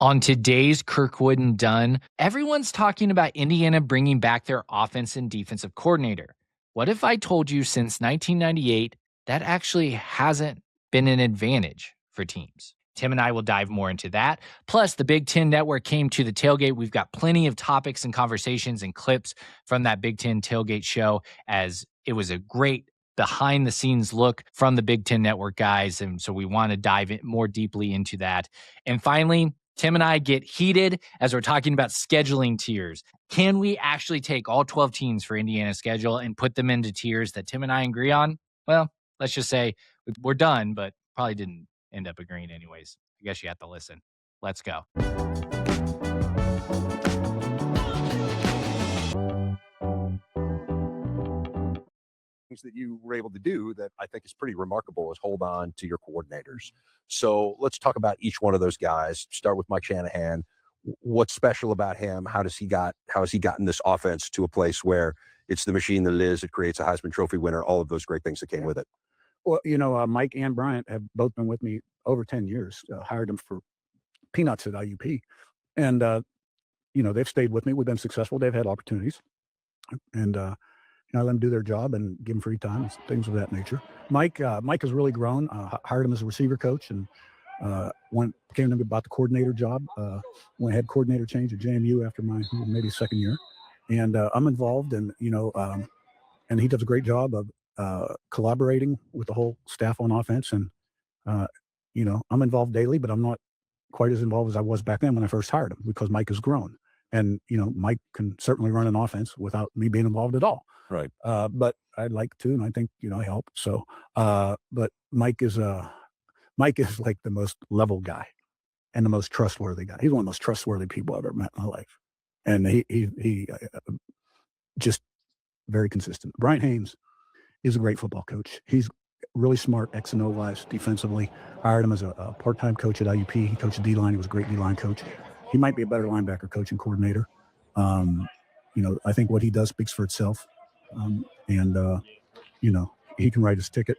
On today's Kirkwood and Dunn, everyone's talking about Indiana bringing back their offense and defensive coordinator. What if I told you since 1998 that actually hasn't been an advantage for teams? Tim and I will dive more into that. Plus, the Big Ten Network came to the tailgate. We've got plenty of topics and conversations and clips from that Big Ten tailgate show, as it was a great behind the scenes look from the Big Ten Network guys. And so we want to dive in more deeply into that. And finally, Tim and I get heated as we're talking about scheduling tiers. Can we actually take all 12 teams for Indiana's schedule and put them into tiers that Tim and I agree on? Well, let's just say we're done, but probably didn't end up agreeing anyways. I guess you have to listen. Let's go. Things that you were able to do that I think is pretty remarkable is hold on to your coordinators. So let's talk about each one of those guys. Start with Mike Shanahan. What's special about him? How has he gotten this offense to a place where it's the machine that it is? It creates a Heisman Trophy winner, all of those great things that came with it. Well, Mike and Bryant have both been with me over 10 years. Hired them for peanuts at IUP. And, they've stayed with me. We've been successful. They've had opportunities. And, I let them do their job and give them free time and things of that nature. Mike has really grown. Hired him as a receiver coach and came to me about the coordinator job. When I had coordinator change at JMU after my maybe second year. And I'm involved and he does a great job of collaborating with the whole staff on offense. And, I'm involved daily, but I'm not quite as involved as I was back then when I first hired him because Mike has grown. And, Mike can certainly run an offense without me being involved at all. Right. But I'd like to, and I think, I help. So, but Mike is like the most level guy and the most trustworthy guy. He's one of the most trustworthy people I've ever met in my life. And he just very consistent. Bryant Haines is a great football coach. He's really smart, X and O wise defensively. Hired him as a part-time coach at IUP. He coached D-line. He was a great D-line coach. He might be a better linebacker coach and coordinator. I think what he does speaks for itself. He can write his ticket.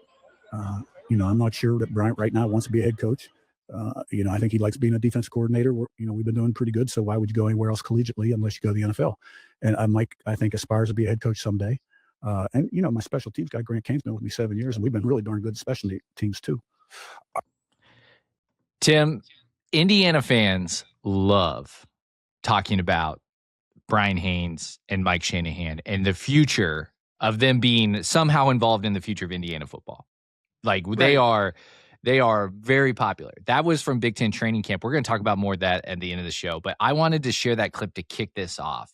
I'm not sure that Bryant right now wants to be a head coach. I think he likes being a defense coordinator. We've been doing pretty good. So why would you go anywhere else collegiately unless you go to the NFL? And Mike, I think, aspires to be a head coach someday. My special teams guy, Grant Kane's been with me 7 years, and we've been really darn good special teams too. Tim, Indiana fans love talking about Bryant Haines and Mike Shanahan and the future of them being somehow involved in the future of Indiana football. Like right. They are very popular. That was from Big Ten training camp. We're going to talk about more of that at the end of the show, but I wanted to share that clip to kick this off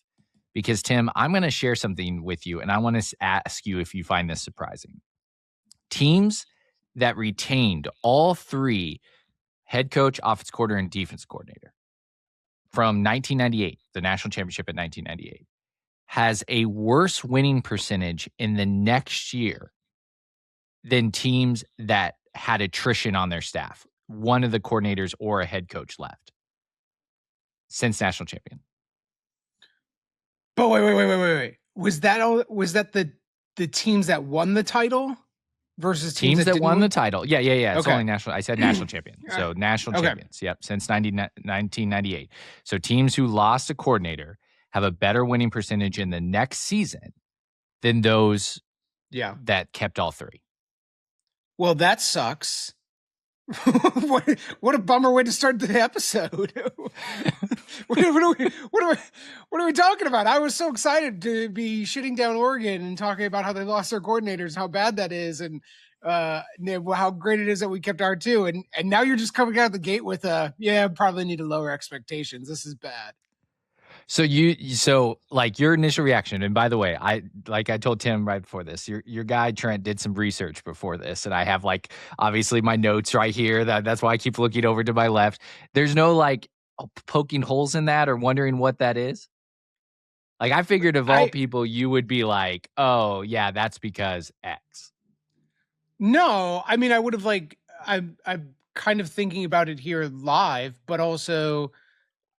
because, Tim, I'm going to share something with you, and I want to ask you if you find this surprising. Teams that retained all three head coach, offense coordinator, and defense coordinator from 1998, the national championship in 1998, has a worse winning percentage in the next year than teams that had attrition on their staff, one of the coordinators or a head coach left since national champion. But wait. Was that the teams that won the title versus teams that won win? the title? Yeah. It's okay. only national. I said national champion. So national champions. Yep. Since 1998. So teams who lost a coordinator have a better winning percentage in the next season than those that kept all three. Well, that sucks. What a bummer way to start the episode. What are we talking about? I was so excited to be shitting down Oregon and talking about how they lost their coordinators, how bad that is, and how great it is that we kept our two. And now you're just coming out of the gate with probably need to lower expectations. This is bad. So your initial reaction, and by the way, I told Tim right before this, your guy Trent did some research before this, and I have obviously my notes right here. That's why I keep looking over to my left. There's no poking holes in that or wondering what that is. I figured of all people, you would be like, oh yeah, that's because X. No, I mean I would have I'm kind of thinking about it here live, but also.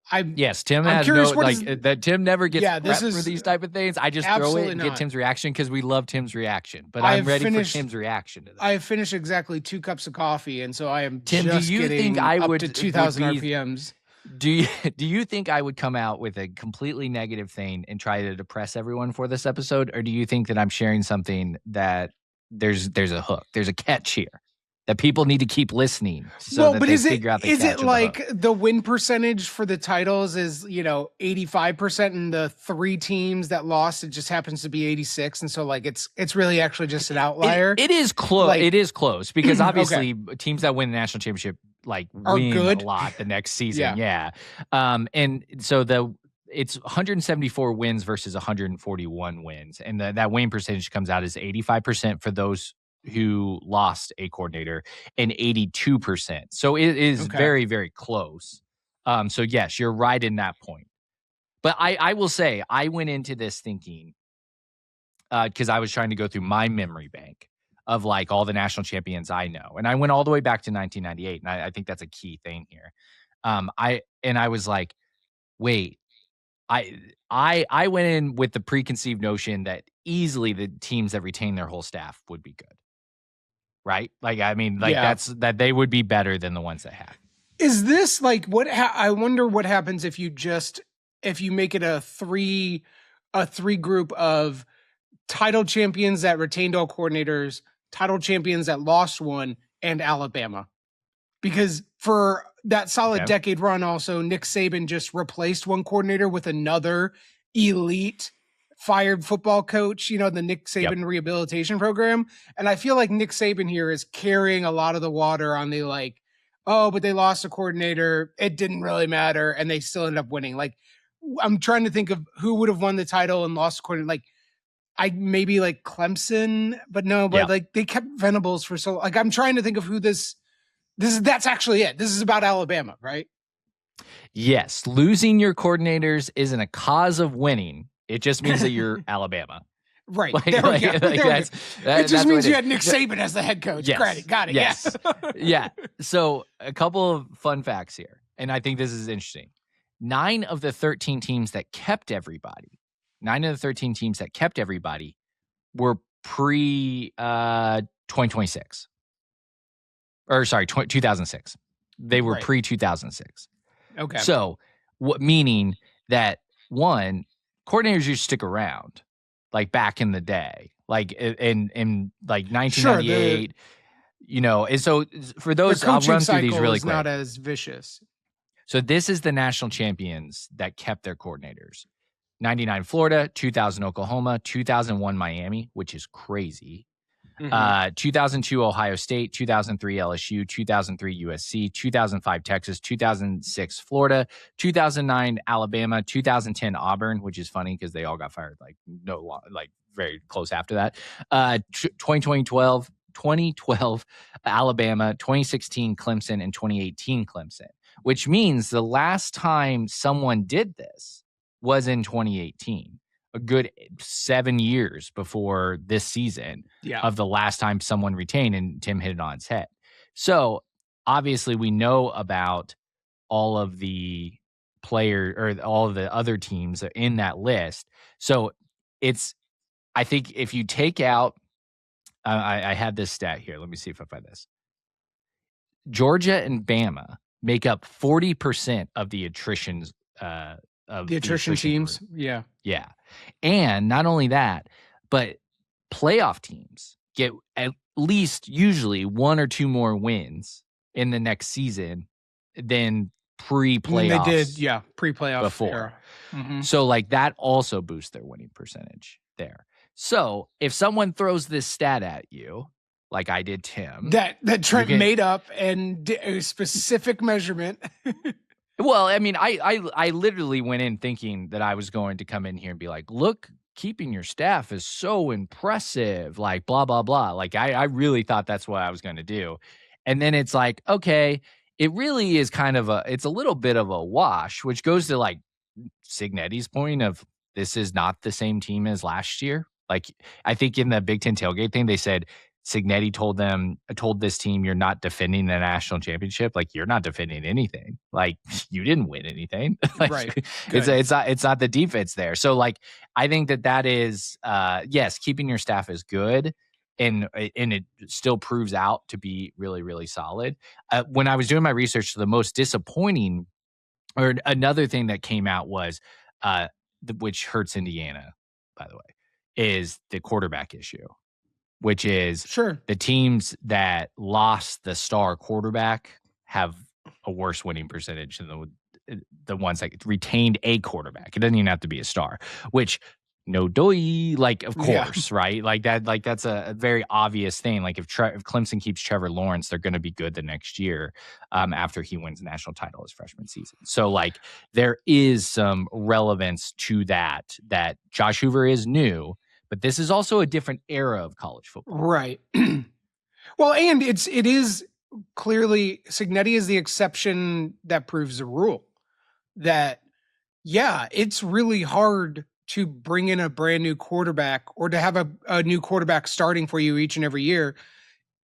Tim has curious, that Tim never gets prepped for these type of things. I just throw it and get Tim's reaction because we love Tim's reaction. But I'm ready for Tim's reaction to that. I have finished exactly 2 cups of coffee, and so I am Tim, just do you getting think I up would to 2,000 RPMs. Do you think I would come out with a completely negative thing and try to depress everyone for this episode, or do you think that I'm sharing something that there's a hook, there's a catch here that people need to keep listening so that but they figure out the is catch it of like the hook? the win percentage for the titles is 85%, and the 3 teams that lost it just happens to be 86, and so like it's really actually just an outlier. It is close. Like- it is close because obviously Okay. teams that win the national championship like Are win good. a lot the next season. Yeah. And so it's 174 wins versus 141 wins, and that win percentage comes out as 85% for those who lost a coordinator and 82%. So it is Okay. very, very close. So yes, you're right in that point. But I will say I went into this thinking because I was trying to go through my memory bank of like all the national champions I know, and I went all the way back to 1998, and I think that's a key thing here. I was like, wait, I went in with the preconceived notion that easily the teams that retain their whole staff would be good. Right? Like, I mean, like Yeah. that they would be better than the ones that have. Is this like what I wonder what happens if you make it a three group of title champions that retained all coordinators, title champions that lost one, and Alabama. Because for that solid Okay. decade run, also Nick Saban just replaced one coordinator with another elite fired football coach, the Nick Saban rehabilitation program. And I feel like Nick Saban here is carrying a lot of the water on the like, oh, but they lost a coordinator. It didn't really matter. And they still end up winning. Like, I'm trying to think of who would have won the title and lost a coordinator. Like, I maybe like Clemson, but no, but like they kept Venables for so like, I'm trying to think of who that's actually it. This is about Alabama, right? Yes. Losing your coordinators isn't a cause of winning. It just means that you're Alabama. Right. Like, There we go. like There we go. that's- that- It that's just what means it you is. had Nick Saban as the head coach. Yes. Got it. Yes. Yeah. Yeah. So a couple of fun facts here, and I think this is interesting. 9 of the 13 teams that kept everybody were pre 2026. Or sorry, 2006. They were Right. pre 2006. Okay. So, meaning that one, coordinators used to stick around, like back in the day, like in like 1998, And so for those, the I'll coaching run through these cycle really is quick. not as vicious. So this is the national champions that kept their coordinators: 99 Florida, 2000 Oklahoma, 2001 Miami, which is crazy. 2002 Ohio State, 2003 LSU, 2003 USC, 2005 Texas, 2006 Florida, 2009 Alabama, 2010 Auburn, which is funny because they all got fired like very close after that. 2012 Alabama, 2016 Clemson, and 2018 Clemson, which means the last time someone did this was in 2018. A good 7 years before this season of the last time someone retained, and Tim hit it on its head. So obviously we know about all of the or all of the other teams in that list. So I think if you take out, I had this stat here. Let me see if I find this. Georgia and Bama make up 40% of the attritions of the attrition teams. group. Yeah. And not only that, but playoff teams get at least usually 1 or 2 more wins in the next season than pre-playoffs. They did, pre-playoff before. era. Mm-hmm. So like that also boosts their winning percentage there. So if someone throws this stat at you, like I did Tim, that Trent made up and did a specific measurement. Well, I mean, I literally went in thinking that I was going to come in here and be like, look, keeping your staff is so impressive, like blah, blah, blah. Like I really thought that's what I was going to do. And then it's like, okay, it really is it's a little bit of a wash, which goes to like Signetti's point of this is not the same team as last year. Like I think in the Big Ten tailgate thing, they said Signetti told this team, you're not defending the national championship. Like you're not defending anything. Like you didn't win anything. Like, right. It's not the defense there. So like, I think that is, yes, keeping your staff is good. And it still proves out to be really, really solid. When I was doing my research, the most disappointing or another thing that came out was, which hurts Indiana, by the way, is the quarterback issue, which is Sure. the teams that lost the star quarterback have a worse winning percentage than the ones that retained a quarterback. It doesn't even have to be a star, which no doy, like, of Yeah. course, right? Like that's a very obvious thing. Like if Clemson keeps Trevor Lawrence, they're going to be good the next year after he wins the national title his freshman season. So like there is some relevance to that Josh Hoover is new, but this is also a different era of college football. Right. Well, and it is clearly Cignetti is the exception that proves the rule. That, yeah, it's really hard to bring in a brand new quarterback or to have a new quarterback starting for you each and every year,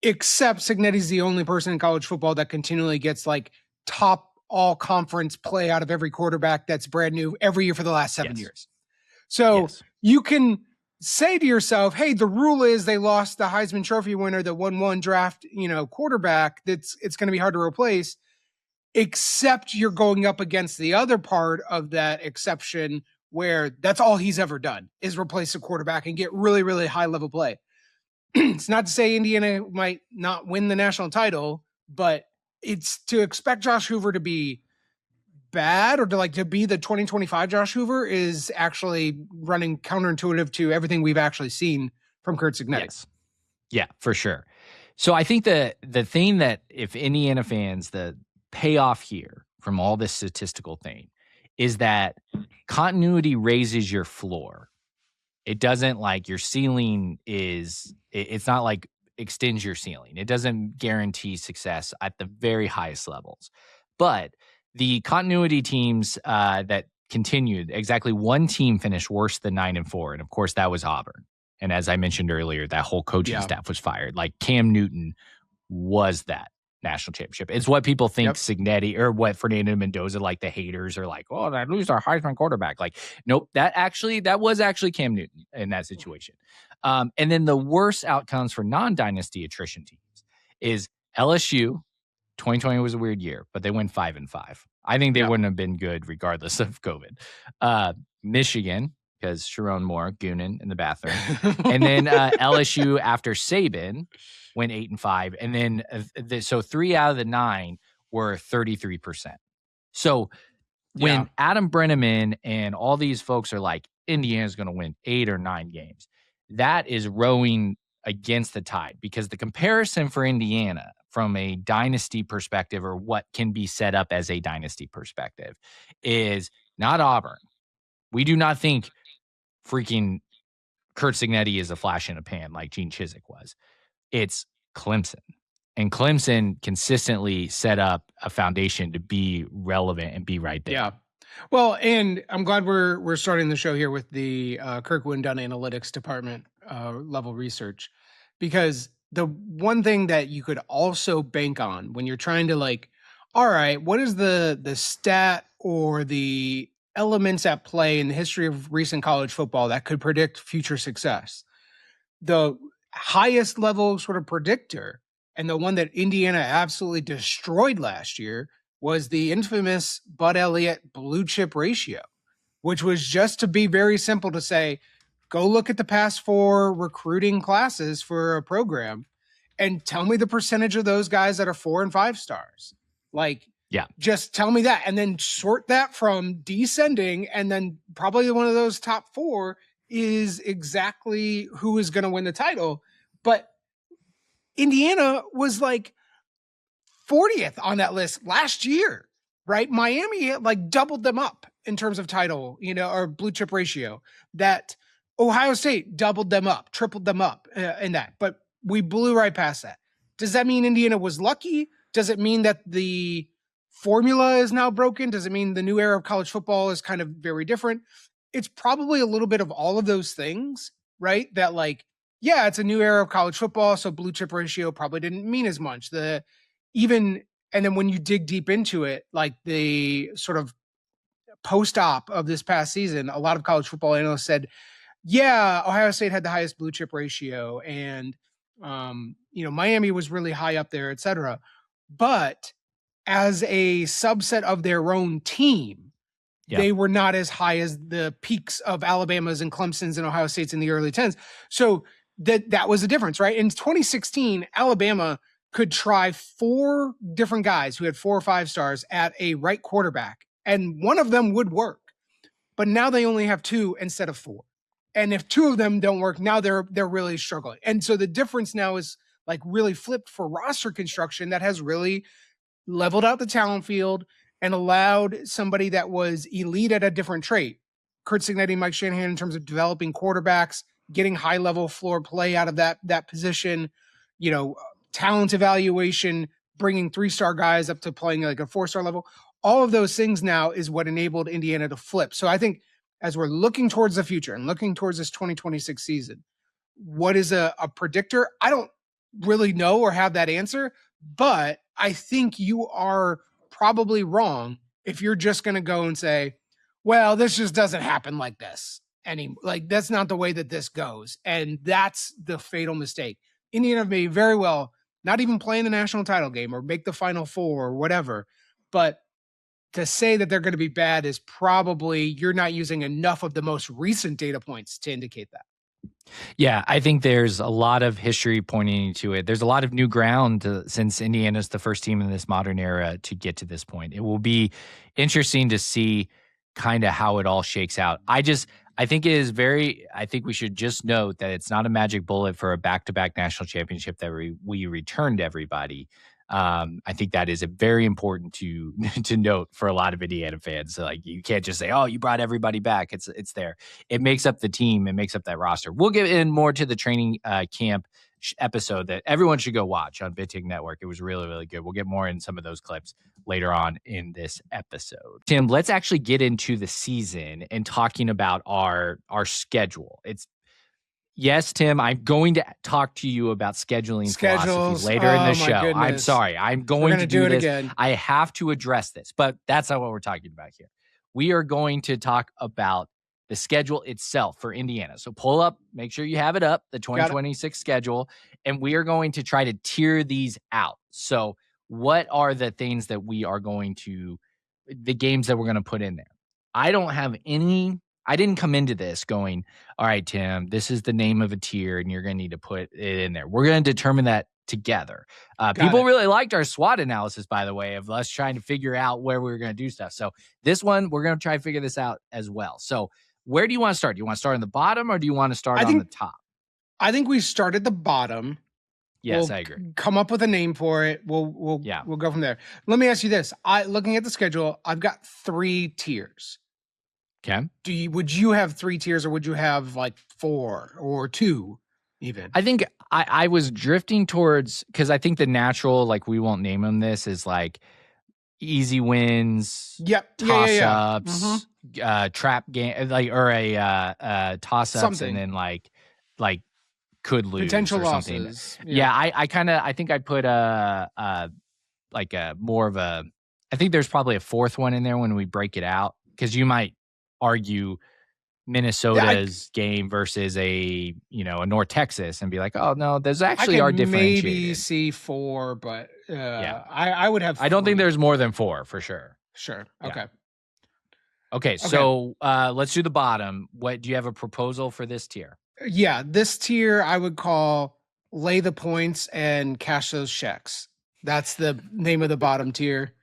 except Cignetti's the only person in college football that continually gets like top all conference play out of every quarterback that's brand new every year for the last 7 years. So you can say to yourself, hey, the rule is they lost the Heisman Trophy winner, the 1-1 draft, quarterback. It's going to be hard to replace, except you're going up against the other part of that exception where that's all he's ever done is replace a quarterback and get really, really high level play. It's not to say Indiana might not win the national title, but it's to expect Josh Hoover to be bad or to be the 2025 Josh Hoover is actually running counterintuitive to everything we've actually seen from Curt Cignetti. Yes. Yeah, for sure. So I think the thing that if Indiana fans, the payoff here from all this statistical thing is that continuity raises your floor. It doesn't like your ceiling it's not like extends your ceiling. It doesn't guarantee success at the very highest levels. But the continuity teams that continued, exactly one team finished worse than 9-4. And of course that was Auburn. And as I mentioned earlier, that whole coaching staff was fired. Like Cam Newton was that national championship. It's what people think Cignetti or what Fernando Mendoza, like the haters are like, oh, that lose our Heisman quarterback. Like, nope, that was actually Cam Newton in that situation. And then the worst outcomes for non-dynasty attrition teams is LSU. 2020 was a weird year, but they went 5-5. I think they wouldn't have been good regardless of COVID. Michigan, because Sharon Moore gooning in the bathroom. And then LSU after Saban went 8-5. And then so 3 out of the 9 were 33%. So when Adam Brenneman and all these folks are like, Indiana's going to win 8 or 9 games, that is rowing against the tide, because the comparison for Indiana from a dynasty perspective, or what can be set up as a dynasty perspective, is not Auburn. We do not think freaking Curt Cignetti is a flash in a pan like Gene Chizik was. It's Clemson. And Clemson consistently set up a foundation to be relevant and be right there. Yeah. Well, and I'm glad we're starting the show here with the Kirkwood and Dunn Analytics Department level research, because the one thing that you could also bank on when you're trying to all right, what is the stat or the elements at play in the history of recent college football that could predict future success? The highest level sort of predictor, and the one that Indiana absolutely destroyed last year, was the infamous Bud Elliott blue chip ratio, which was just to be very simple to say, go look at the past 4 recruiting classes for a program and tell me the percentage of those guys that are 4 and 5 stars. Just tell me that, and then sort that from descending, and then probably one of those top 4 is exactly who is going to win the title. But Indiana was 40th on that list last year, right? Miami doubled them up in terms of title, or blue chip ratio. That Ohio State doubled them up, tripled them up in that. But we blew right past that. Does that mean Indiana was lucky? Does it mean that the formula is now broken? Does it mean the new era of college football is kind of very different? It's probably a little bit of all of those things, right? That it's a new era of college football, so blue chip ratio probably didn't mean as much. And then when you dig deep into it, the sort of post-op of this past season, a lot of college football analysts said, Ohio State had the highest blue chip ratio, and Miami was really high up there, et cetera. But as a subset of their own team, they were not as high as the peaks of Alabama's and Clemson's and Ohio State's in the early 10s. So that was the difference, right? In 2016, Alabama could try 4 different guys who had 4 or 5 stars at a right quarterback, and one of them would work. But now they only have 2 instead of 4. And if 2 of them don't work, now they're really struggling. And so the difference now is like really flipped for roster construction that has really leveled out the talent field and allowed somebody that was elite at a different trait, Kurt Cignetti, Mike Shanahan, in terms of developing quarterbacks, getting high level floor play out of that position, talent evaluation, bringing 3-star guys up to playing like a 4-star level. All of those things now is what enabled Indiana to flip. So I think as we're looking towards the future and looking towards this 2026 season, what is a predictor? I don't really know or have that answer, but I think you are probably wrong if you're just going to go and say, well, this just doesn't happen like this. Like, that's not the way that this goes. And that's the fatal mistake. Indiana may very well not even play in the national title game or make the Final Four or whatever, but to say that they're going to be bad is probably you're not using enough of the most recent data points to indicate that. Yeah, I think there's a lot of history pointing to it. There's a lot of new ground since Indiana's the first team in this modern era to get to this point. It will be interesting to see kind of how it all shakes out. I think we should just note that it's not a magic bullet for a back-to-back national championship that we returned everybody. I think that is very important to note for a lot of Indiana fans. So, like, you can't just say, "Oh, you brought everybody back." It's there. It makes up the team. It makes up that roster. We'll get in more to the training camp episode that everyone should go watch on BTN Network. It was really, really good. We'll get more in some of those clips later on in this episode. Tim, let's actually get into the season and talking about our schedule. Yes, Tim, I'm going to talk to you about scheduling philosophy later in the show. Goodness. I'm sorry. I'm going to do it this again. I have to address this, but that's not what we're talking about here. We are going to talk about the schedule itself for Indiana. So pull up, make sure you have it up, the 2026 schedule, and we are going to try to tier these out. So what are the things that we are going to, the games that we're going to put in there? I didn't come into this going, all right, Tim, this is the name of a tier and you're going to need to put it in there. We're going to determine that together. People really liked our SWOT analysis, by the way, of us trying to figure out where we were going to do stuff. So this one, we're going to try to figure this out as well. So where do you want to start? Do you want to start on the bottom or do you want to start on the top? I think we start at the bottom. Yes, I agree. Come up with a name for it. We'll go from there. Let me ask you this. Looking at the schedule, I've got 3 tiers. Okay. Would you have 3 tiers or would you have like 4 or 2 even? I think I was drifting towards, because I think the natural, like, we won't name them this, is like easy wins, toss-ups, trap game, like, or a toss-ups, and then like could lose potential or something. Losses. Yeah, I think I put like a more of a, I think there's probably a 4th one in there when we break it out, because you might argue Minnesota's game versus a North Texas and be like, oh no, there's actually are differentiated. Maybe see 4, but I would have 3. I don't think there's more than 4 for sure. Sure. Okay. Okay. So let's do the bottom. What do you have a proposal for this tier? Yeah, this tier I would call lay the points and cash those checks. That's the name of the bottom tier.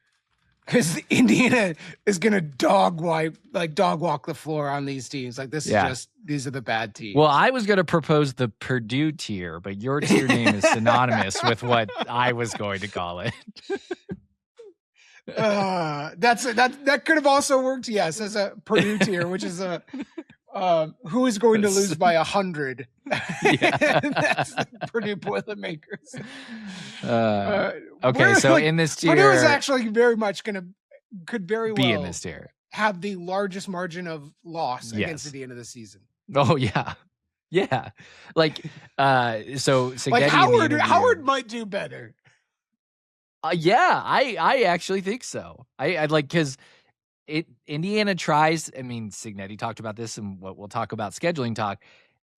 Because Indiana is going to dog walk the floor on these teams. Like, this is just, these are the bad teams. Well, I was going to propose the Purdue tier, but your tier name is synonymous with what I was going to call it. That could have also worked, yes, as a Purdue tier, which is a who is going to lose by 100. That's the Purdue Boilermakers. Okay, so in this tier, Purdue is actually very much could very well be in this tier, have the largest margin of loss against the end of the season. Oh yeah, like so like Howard might do better. I actually think so. I like, because Indiana tries. I mean, Cignetti talked about this, and what we'll talk about scheduling talk.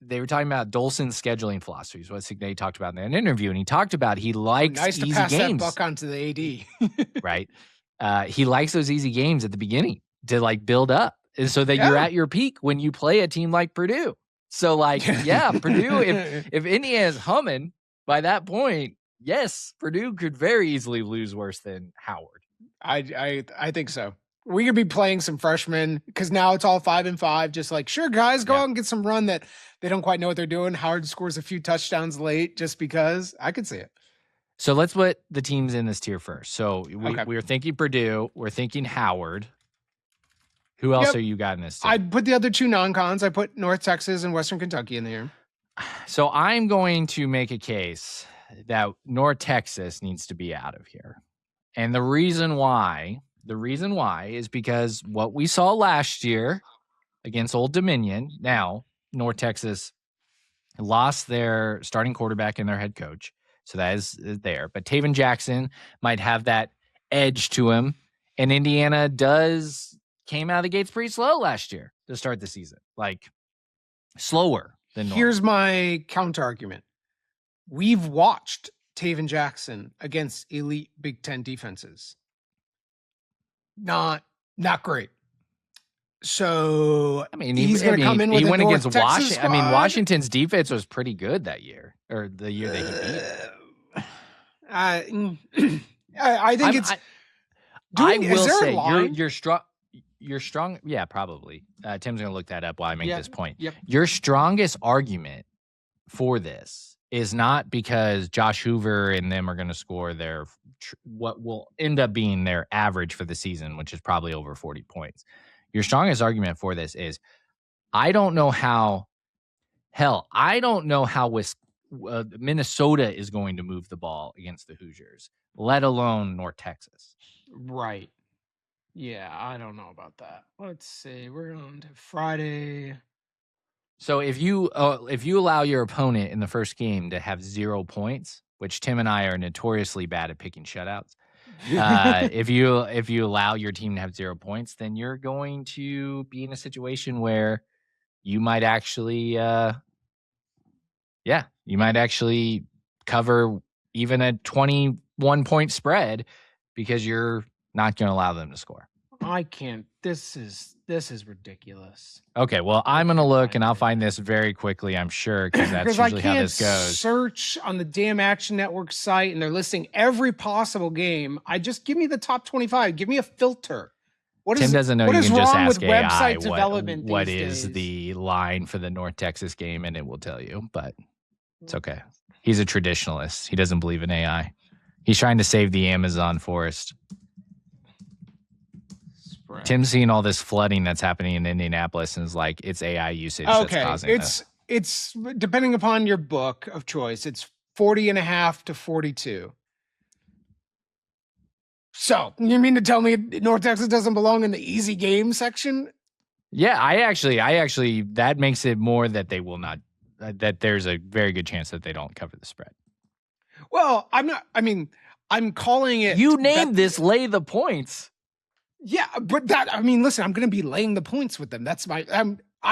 they were talking about Dolson's scheduling philosophies, what Signe talked about in an interview, and he talked about he likes nice to easy pass games. that buck onto the AD. Right? He likes those easy games at the beginning to like build up, and so that you're at your peak when you play a team like Purdue. So like, yeah, Purdue, if Indiana's humming by that point, yes, Purdue could very easily lose worse than Howard. I think so. We could be playing some freshmen because now it's all 5-5. Just like, sure, guys, go out and get some run that they don't quite know what they're doing. Howard scores a few touchdowns late just because. I could see it. So let's put the teams in this tier first. So we're thinking Purdue. We're thinking Howard. Who else are you got in this tier? I put the other two non-cons. I put North Texas and Western Kentucky in there. So I'm going to make a case that North Texas needs to be out of here. And the reason why is because what we saw last year against Old Dominion, now North Texas lost their starting quarterback and their head coach. So that is there. But Taven Jackson might have that edge to him. And Indiana came out of the gates pretty slow last year to start the season. Like slower than normal. Here's my counter argument. We've watched Taven Jackson against elite Big Ten defenses. Not great. So I mean, he's going to come in with he went North against Texas Washington. squad. I mean, Washington's defense was pretty good that year, or the year that he beat. I think it's. I will say you're strong. You're strong. Yeah, probably. Tim's going to look that up while I make this point. Yep. Your strongest argument for this is not because Josh Hoover and them are going to score their what will end up being their average for the season, which is probably over 40 points. Your strongest argument for this is I don't know how Minnesota is going to move the ball against the Hoosiers, let alone North Texas. Right. Yeah, I don't know about that. Let's see. We're on to Friday. So if you allow your opponent in the first game to have 0 points, which Tim and I are notoriously bad at picking shutouts, if you allow your team to have 0 points, then you're going to be in a situation where you might actually, cover even a 21-point spread because you're not going to allow them to score. I can't. This is ridiculous. Okay, well, I'm going to look and I'll find this very quickly, I'm sure, because that's usually how this goes. Search on the damn Action Network site and they're listing every possible game. Just give me the top 25. Give me a filter. Tim doesn't know. You can just ask AI website development what these is days. the line for the North Texas game, and it will tell you, but it's okay. He's a traditionalist. He doesn't believe in AI. He's trying to save the Amazon forest. Right. Tim's seeing all this flooding that's happening in Indianapolis and is like, it's AI usage that's causing this. It's depending upon your book of choice, it's 40.5 to 42. So you mean to tell me North Texas doesn't belong in the easy game section? Yeah, I actually that makes it more that they will not, that there's a very good chance that they don't cover the spread. Well, I'm calling it. You named this lay the points. Yeah, but listen, I'm going to be laying the points with them. That's my,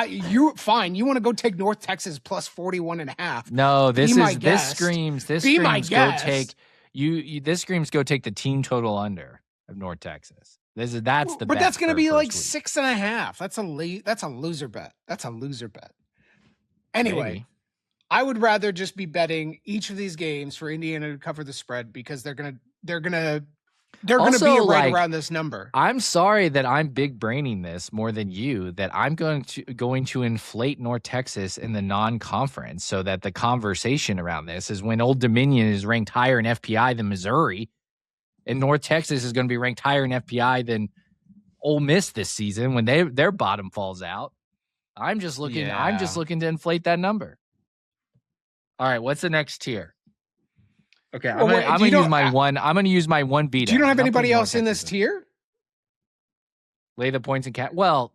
you fine. You want to go take North Texas plus 41.5. No, this screams go take the team total under of North Texas. That's the bet. But that's going to be like week. 6.5. That's a loser bet. That's a loser bet. Anyway, maybe. I would rather just be betting each of these games for Indiana to cover the spread because they're going to be right around this number. I'm sorry that I'm big braining this more than you, that I'm going to inflate North Texas in the non-conference so that the conversation around this is when Old Dominion is ranked higher in FPI than Missouri and North Texas is going to be ranked higher in FPI than Ole Miss this season when their bottom falls out. I'm just looking to inflate that number. All right, what's the next tier? Okay, I'm going to use my one beat. Do you don't have anybody else in this tier? Lay the points and cat. Well,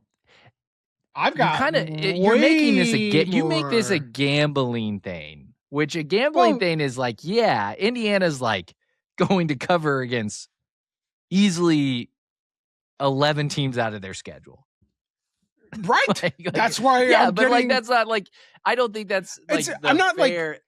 I've got you're making this you make this a gambling thing, which a gambling thing is like, yeah, Indiana's like going to cover against easily 11 teams out of their schedule. Right. Like, That's why. yeah, I'm but like getting- that's not like I don't think that's like It's- the I'm not, like- fair.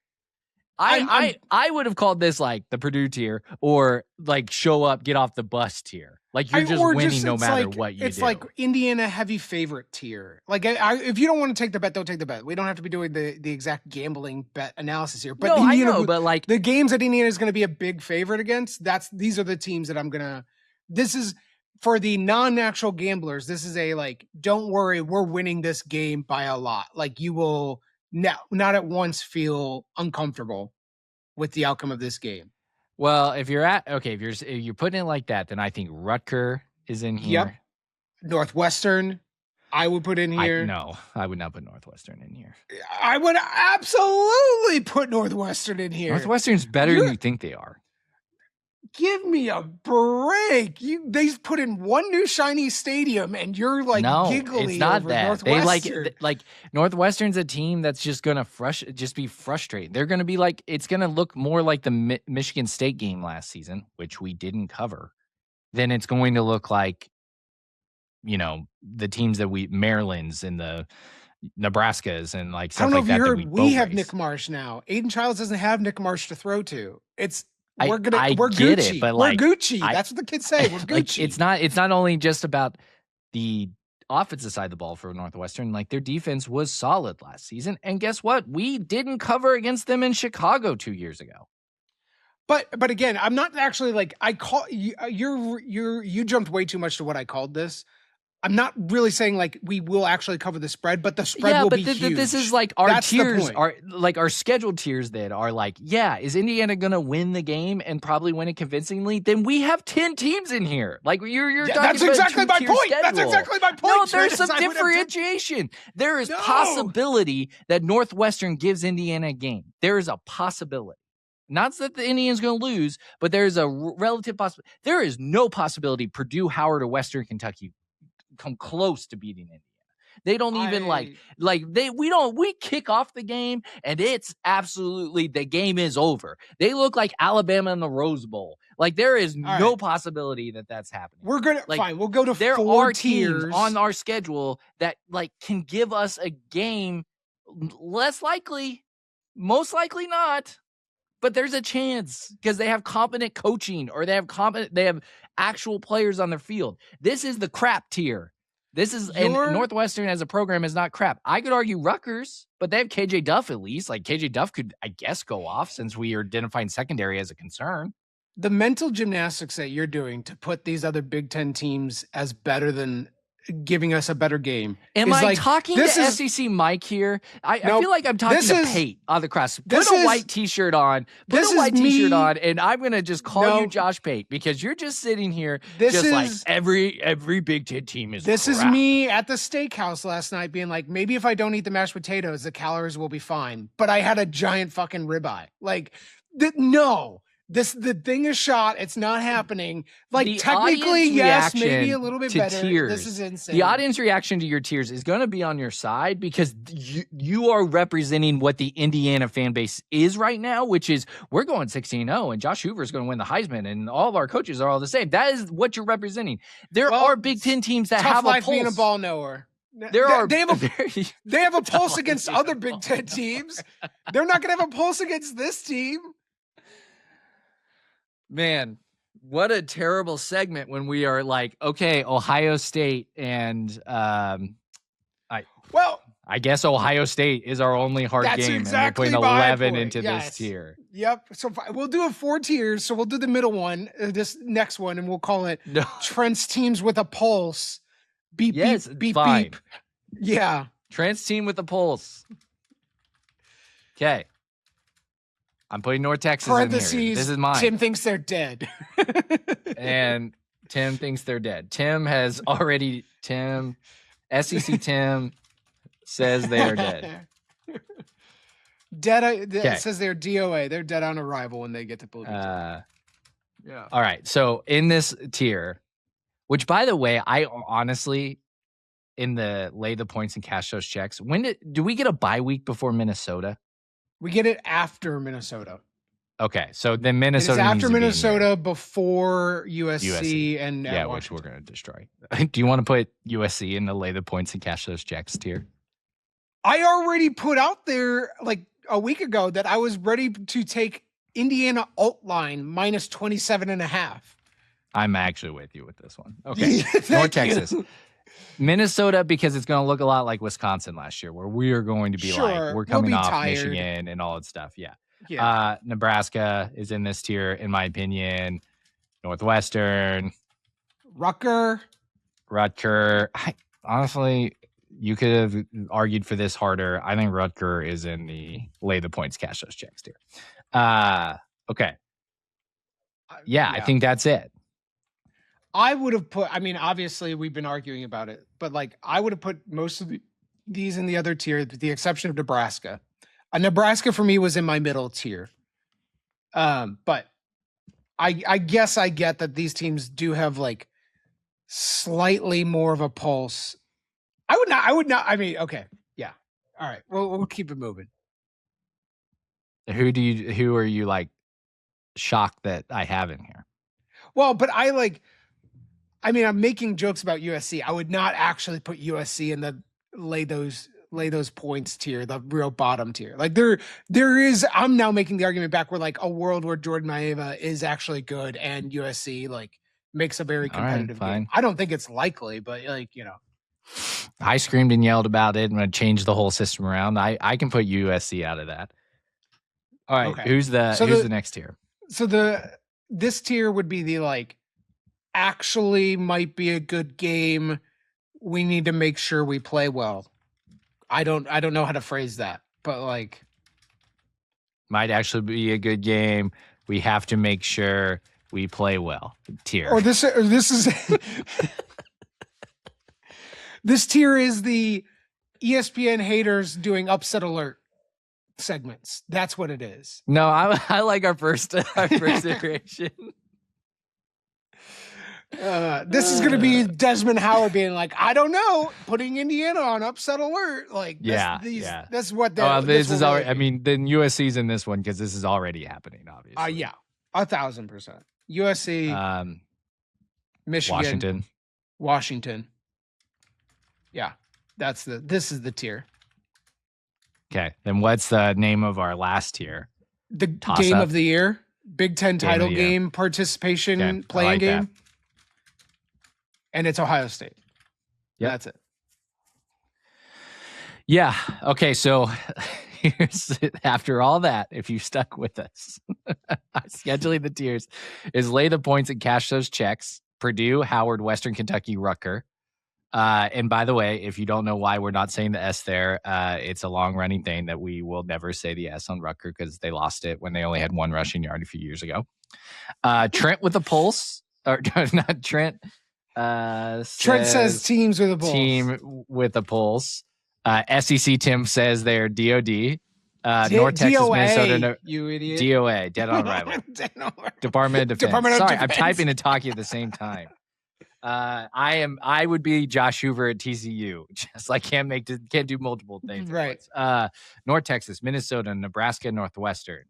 I'm- I would have called this like the Purdue tier or like show up, get off the bus tier. Like you're just winning no it's matter like, what you it's do. like Indiana heavy favorite tier. Like if you don't want to take the bet, don't take the bet. We don't have to be doing the exact gambling bet analysis here. But no, I Indiana, know, but like the games that Indiana is going to be a big favorite against, these are the teams that I'm gonna. This is for the non-natural gamblers. This is a like, don't worry, we're winning this game by a lot. Like you will not at once feel uncomfortable with the outcome of this game. well, if you're putting it like that, then I think Rutger is in here. Yep. Northwestern, I would put in here. No, I would not put Northwestern in here. I would absolutely put Northwestern in here. Northwestern's better than you think they are. Give me a break. They put in one new shiny stadium, and you're like No, giggly it's not over that. They Northwestern. like Northwestern's a team that's just gonna just be frustrating. They're gonna be like it's gonna look more like the Michigan State game last season, which we didn't cover, than it's going to look like, the teams that Maryland's and the Nebraskas and like I stuff don't know like if that. you heard. That We have race. Nick Marsh now. Aiden Childs doesn't have Nick Marsh to throw to. I We're get Gucci. it, but, we're like, Gucci. That's what the kids say. We're Gucci. Like, it's not only just about the offensive side of the ball for Northwestern. Like their defense was solid last season, and guess what? We didn't cover against them in Chicago 2 years ago. But again, I'm not actually like I call you. You jumped way too much to what I called this. I'm not really saying like we will actually cover the spread, but the spread will be huge. This is like our That's the tiers point. are like our scheduled tiers that are like, yeah, is Indiana going to win the game and probably win it convincingly? Then we have 10 teams in here. Like you're talking that's about exactly a my two-tier point. That's schedule. exactly my point. No, there's Chris. some I would have differentiation. There is No. possibility that Northwestern gives Indiana a game. There is a possibility. Not that the Indians going to lose, but there is a relative possibility. There is no possibility Purdue, Howard, or Western Kentucky come close to beating Indiana. They don't even we kick off the game and it's absolutely the game is over. They look like Alabama in the Rose Bowl. Like there is no possibility that that's happening. We're gonna fine. We'll go to there 4 are tiers teams on our schedule that like can give us a game. Less likely, most likely not. But there's a chance because they have competent coaching or they have actual players on their field. This is the crap tier. And Northwestern as a program is not crap. I could argue Rutgers, but they have KJ Duff at least. Like KJ Duff could, I guess, go off since we are identifying secondary as a concern. The mental gymnastics that you're doing to put these other Big Ten teams as better than giving us a better game. Am I talking to SEC Mike here? I feel like I'm talking to Pate on the cross. Put a white t-shirt on. Put a white t-shirt on, and I'm going to just call you Josh Pate because you're just sitting here like every Big Ten team is This crap. is me at the steakhouse last night being like, maybe if I don't eat the mashed potatoes, the calories will be fine. But I had a giant fucking ribeye. Like, no. The thing is shot. It's not happening. Like the technically, yes, maybe a little bit better. Tiers, this is insane. The audience reaction to your tiers is going to be on your side because you are representing what the Indiana fan base is right now, which is we're going 16-0 and Josh Hoover is going to win the Heisman and all of our coaches are all the same. That is what you're representing. There are Big Ten teams that have a pulse. Being a ball knower. They have a pulse against other Big Ten teams. They're not going to have a pulse against this team. Man, what a terrible segment when we are like, okay, Ohio State and I guess Ohio State is our only hard game. Exactly, and we're putting 11 into this tier. Yep. So we'll do 4 tiers. So we'll do the middle one, this next one, and we'll call it Trent's teams with a pulse. Beep, beep, beep, fine. beep. Yeah. Trent's team with a pulse. Okay. I'm putting North Texas in here. This is mine. Tim thinks they're dead. And Tim thinks they're dead. Tim SEC Tim says they are dead. It says they're DOA. They're dead on arrival when they get to Blue. Yeah. All right. So in this tier, which by the way, I honestly, in the lay the points and cash those checks, do we get a bye week before Minnesota? We get it after Minnesota. Okay, so then It Minnesota is needs after to be in here. Minnesota, before USC, USC. and Yeah, which we're going to destroy. Do you want to put USC in the lay the points and cash those checks tier? I already put out there like a week ago that I was ready to take Indiana alt line minus 27.5. I'm actually with you with this one. Okay, North Thank Texas. you. Minnesota, because it's going to look a lot like Wisconsin last year, where we are going to be like, Sure, we're we'll coming be off tired. Michigan and all that stuff. Yeah. Yeah. Nebraska is in this tier, in my opinion. Northwestern, Rutger. Honestly, you could have argued for this harder. I think Rutger is in the lay the points, cash those checks tier. Okay. Yeah, I think that's it. I would have put, I mean, obviously we've been arguing about it, but like I would have put most of these in the other tier, with the exception of Nebraska. Nebraska for me was in my middle tier. But I guess I get that these teams do have like slightly more of a pulse. I would not, I mean, okay. Yeah. All right. We'll keep it moving. Who are you like shocked that I have in here? Well, but I'm making jokes about USC. I would not actually put USC in the lay those points tier, the real bottom tier. Like there is, I'm now making the argument back where like a world where Jordan Maeva is actually good and USC like makes a very competitive game. I don't think it's likely, but like, I screamed and yelled about it and I changed the whole system around. I can put USC out of that. All right. Okay. Who's the next tier? So this tier would be the like, actually might be a good game. We need to make sure we play well. I don't know how to phrase that, but like might actually be a good game. We have to make sure we play well. Tier. Or this is this tier is the ESPN haters doing upset alert segments. That's what it is. No, I like our first iteration. This is going to be Desmond Howard being like, I don't know, putting Indiana on upset alert. Like, that's what that. This is already. I mean, then USC's in this one because this is already happening. Obviously, yeah, 1,000%. USC, Michigan, Washington. Yeah, this is the tier. Okay, then what's the name of our last tier? The game of the year, Big Ten title game participation playing game. That. And it's Ohio State. Yeah, that's it. Yeah. Okay. So here's after all that, if you stuck with us, scheduling the tiers is lay the points and cash those checks. Purdue, Howard, Western Kentucky, Rutger. And by the way, if you don't know why we're not saying the S there, it's a long running thing that we will never say the S on Rutger because they lost it when they only had one rushing yard a few years ago. Trent with a pulse, or not Trent. Trent says teams with a pulse. Team with a pulse. SEC Tim says they're DOD. North Texas, DOA, Minnesota. You idiot. DOA, dead on arrival. Department of Defense. Sorry, I'm typing and talking at the same time. I would be Josh Hoover at TCU. Just like can't do multiple things. Right. North Texas, Minnesota, Nebraska, Northwestern.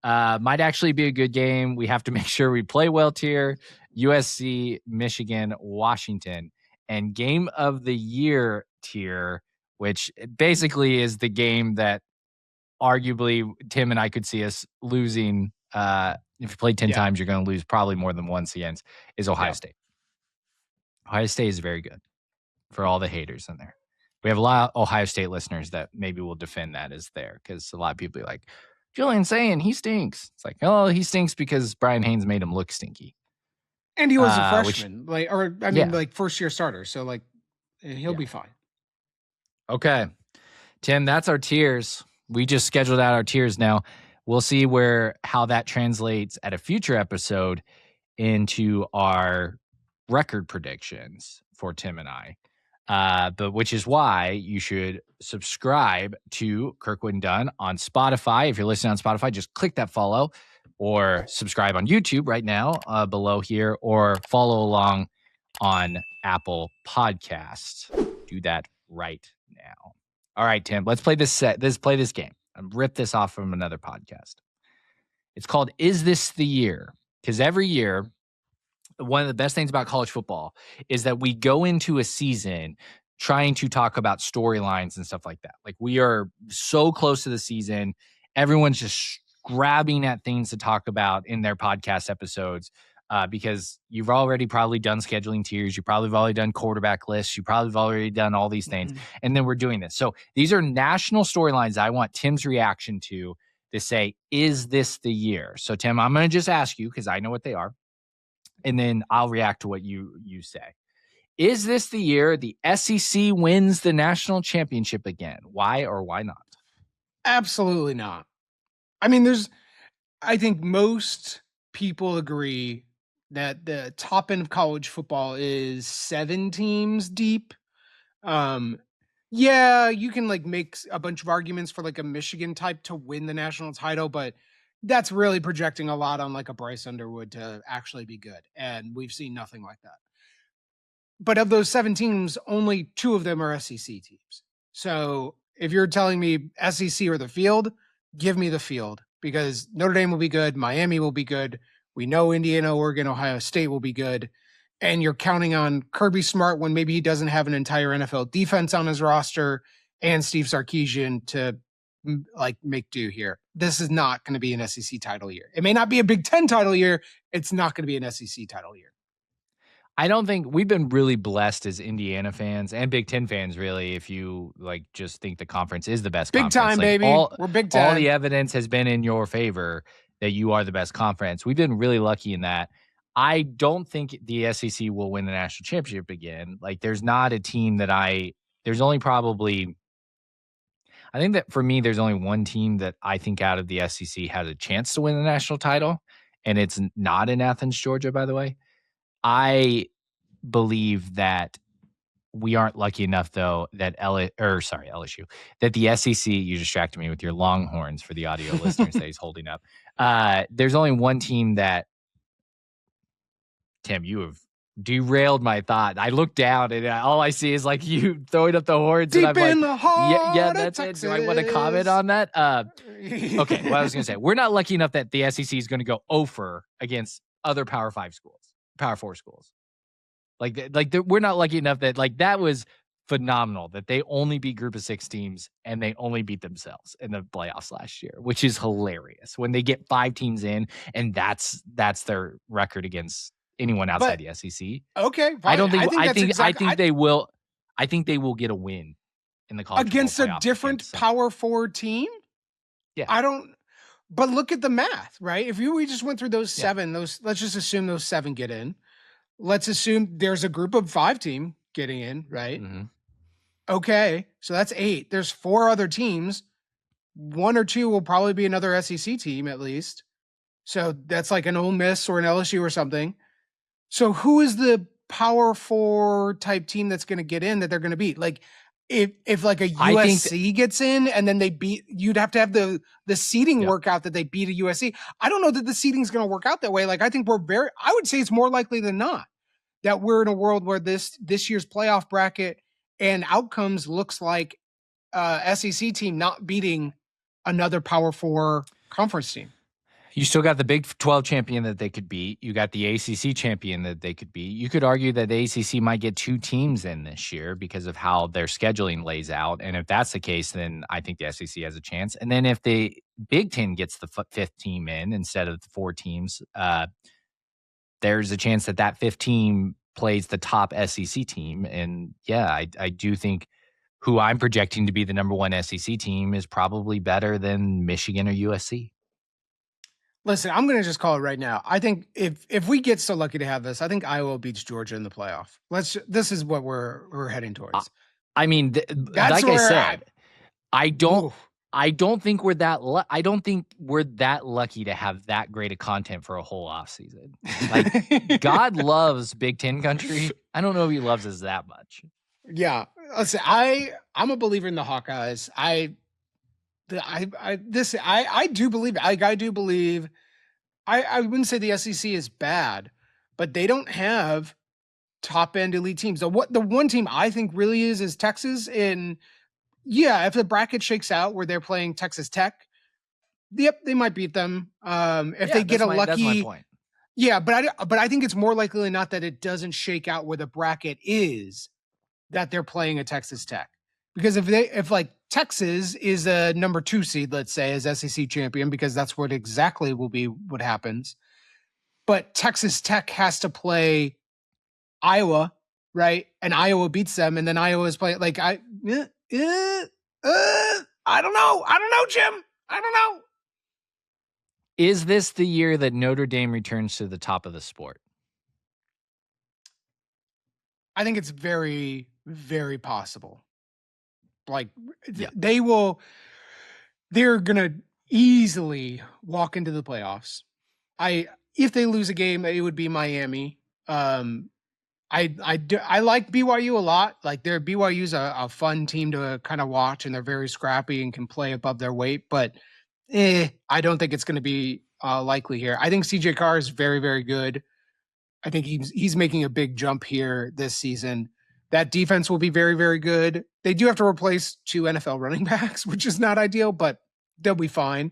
Might actually be a good game. We have to make sure we play well tier. USC, Michigan, Washington, and game of the year tier, which basically is the game that arguably Tim and I could see us losing. If you play 10 times, you're going to lose probably more than one CNs, is Ohio State. Ohio State is very good for all the haters in there. We have a lot of Ohio State listeners that maybe will defend that as there because a lot of people are like, Julian's saying he stinks. It's like, oh, he stinks because Bryant Haines made him look stinky. And he was a freshman, like first year starter. So like he'll be fine. Okay. Tim, that's our tiers. We just scheduled out our tiers now. We'll see how that translates at a future episode into our record predictions for Tim and I. But which is why you should subscribe to Kirkwood and Dunn on Spotify. If you're listening on Spotify, just click that follow or subscribe on YouTube right now below here or follow along on Apple Podcasts. Do that right now. All right, Tim, let's play this game. Rip this off from another podcast. It's called Is This the Year? Because every year, one of the best things about college football is that we go into a season trying to talk about storylines and stuff like that. Like, we are so close to the season. Everyone's just grabbing at things to talk about in their podcast episodes because you've already probably done scheduling tiers. You probably have already done quarterback lists. You probably have already done all these things. And then we're doing this. So these are national storylines I want Tim's reaction to say, is this the year? So, Tim, I'm going to just ask you because I know what they are. And then I'll react to what you say. Is this the year the SEC wins the national championship again? Why or why not? Absolutely not. I mean, I think most people agree that the top end of college football is 7 teams deep. Yeah, you can like make a bunch of arguments for like a Michigan type to win the national title, but that's really projecting a lot on like a Bryce Underwood to actually be good. And we've seen nothing like that. But of those 7 teams, only 2 of them are SEC teams. So if you're telling me SEC or the field, give me the field because Notre Dame will be good. Miami will be good. We know Indiana, Oregon, Ohio State will be good. And you're counting on Kirby Smart when maybe he doesn't have an entire NFL defense on his roster and Steve Sarkisian to like make do here. This is not going to be an SEC title year. It may not be a Big Ten title year. It's not going to be an SEC title year. I don't think we've been really blessed as Indiana fans and Big Ten fans, really, if you like just think the conference is the best Big conference. time, like, baby. We're Big Ten. All the evidence has been in your favor that you are the best conference. We've been really lucky in that. I don't think the SEC will win the national championship again. Like, there's not a team that there's only probably, I think that for me, there's only one team that I think out of the SEC has a chance to win the national title, and it's not in Athens, Georgia, by the way. I believe that we aren't lucky enough, though, that LSU, that the SEC, you distracted me with your Longhorns for the audio listeners that he's holding up. There's only one team that, Tim, you have derailed my thought. I look down and all I see is like you throwing up the horns. Deep and I'm in like, the heart yeah, of that's Texas. it. Do I want to comment on that? Okay, well, I was going to say, we're not lucky enough that the SEC is going to go over against other Power 5 schools, Power 4 schools. We're not lucky enough that that was phenomenal that they only beat Group of 6 teams and they only beat themselves in the playoffs last year, which is hilarious when they get 5 teams in and that's their record against anyone outside the SEC. Okay, fine. I think they will. I think they will get a win in the college against a different Power 4 team. Yeah, I don't. But look at the math, right? If we just went through those 7, let's just assume those 7 get in. Let's assume there's a group of 5 team getting in, right? Mm-hmm. Okay, so that's 8. There's 4 other teams. 1 or 2 will probably be another SEC team at least. So that's like an Ole Miss or an LSU or something. So who is the Power 4 type team that's going to get in that they're going to beat? Like if like a USC gets in and then they beat, you'd have to have the seeding work out that they beat a USC. I don't know that the seeding is going to work out that way. Like I think I would say it's more likely than not that we're in a world where this year's playoff bracket and outcomes looks like SEC team not beating another Power 4 conference team. You still got the Big 12 champion that they could beat. You got the ACC champion that they could beat. You could argue that the ACC might get 2 teams in this year because of how their scheduling lays out. And if that's the case, then I think the SEC has a chance. And then if the Big 10 gets the 5th team in instead of the 4 teams, there's a chance that 5th team plays the top SEC team. And yeah, I do think who I'm projecting to be the number 1 SEC team is probably better than Michigan or USC. Listen, I'm going to just call it right now. I think if we get so lucky to have this, I think Iowa beats Georgia in the playoff. This is what we're heading towards. I mean, like I said, I don't think we're that lucky to have that great of content for a whole offseason. Like God loves Big Ten country. I don't know if he loves us that much. Yeah. Listen, I'm a believer in the Hawkeyes. I do believe. I do believe. I wouldn't say the SEC is bad, but they don't have top end elite teams. So what the one team I think really is Texas. And yeah, if the bracket shakes out where they're playing Texas Tech, Yep, they might beat them. If they get lucky. That's my point. Yeah, but I think it's more likely than not that it doesn't shake out where the bracket is, that they're playing a Texas Tech. Because if like Texas is a number 2 seed, let's say, as SEC champion, because that's what exactly will be what happens. But Texas Tech has to play Iowa, right? And Iowa beats them, and then Iowa is playing like I don't know. I don't know, Jim. I don't know. Is this the year that Notre Dame returns to the top of the sport? I think it's very, very possible. Like Yeah. they're going to easily walk into the playoffs. If they lose a game, it would be Miami. I like BYU a lot. Like BYU's a fun team to kind of watch, and they're very scrappy and can play above their weight, but I don't think it's going to be likely here. I think CJ Carr is very, very good. I think he's making a big jump here this season. That defense will be very, very good. They do have to replace 2 NFL running backs, which is not ideal, but they'll be fine.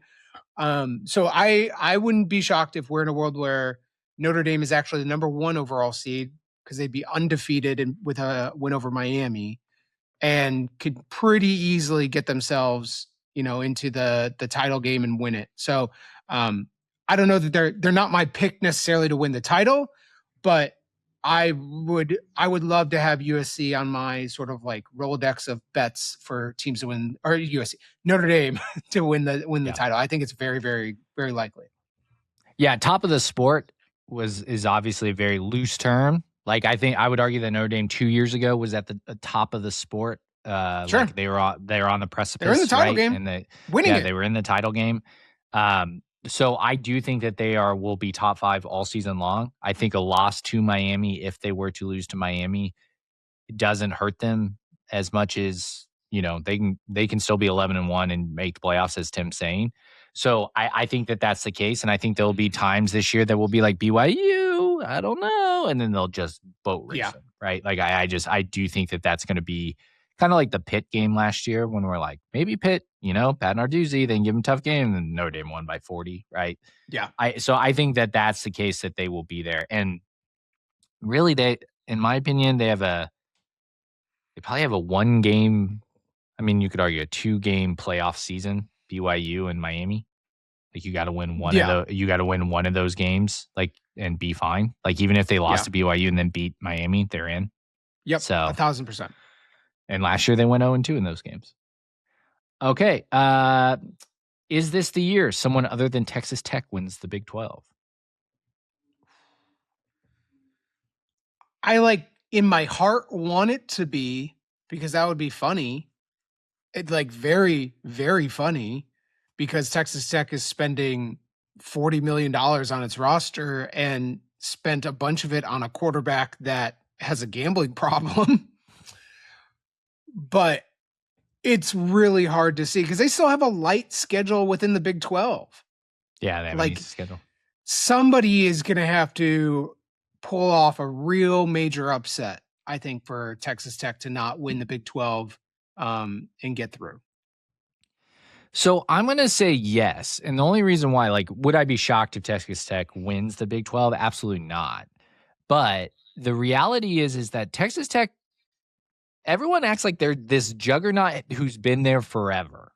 So I wouldn't be shocked if we're in a world where Notre Dame is actually the number 1 overall seed, because they'd be undefeated with a win over Miami, and could pretty easily get themselves, into the title game and win it. So I don't know that they're not my pick necessarily to win the title, but I would love to have USC on my sort of like Rolodex of bets for teams to win, or Notre Dame to win the title. I think it's very, very, very likely. Yeah, top of the sport is obviously a very loose term. Like, I would argue that Notre Dame 2 years ago was at the top of the sport. Sure. Like they were on the precipice. They're in the title game. And winning it. They were in the title game. So I do think that will be top 5 all season long. I think a loss to Miami, if they were to lose to Miami, it doesn't hurt them as much as, they can still be 11-1 and make the playoffs, as Tim's saying. So I think that that's the case. And I think there'll be times this year that will be like BYU, I don't know. And then they'll just boat race them, right? Like I do think that that's going to be kind of like the Pitt game last year, when we're like, maybe Pitt, Pat Narduzzi, they can give them a tough game, and Notre Dame won by 40, right? Yeah. So I think that that's the case, that they will be there. And really, in my opinion, they probably have a 1 game. I mean, you could argue a 2-game playoff season, BYU and Miami. Like, you got to win one of those games, like, and be fine. Like, even if they lost to BYU and then beat Miami, they're in. Yep. So 1,000%. And last year they went 0-2 in those games. Okay. Is this the year someone other than Texas Tech wins the Big 12? I in my heart want it to be, because that would be funny. It's very, very funny, because Texas Tech is spending $40 million on its roster and spent a bunch of it on a quarterback that has a gambling problem. But it's really hard to see, because they still have a light schedule within the Big 12. Yeah, they have an easy schedule. Somebody is going to have to pull off a real major upset, I think, for Texas Tech to not win the Big 12 and get through. So I'm going to say yes. And the only reason why, would I be shocked if Texas Tech wins the Big 12? Absolutely not. But the reality is that Texas Tech, everyone acts like they're this juggernaut who's been there forever.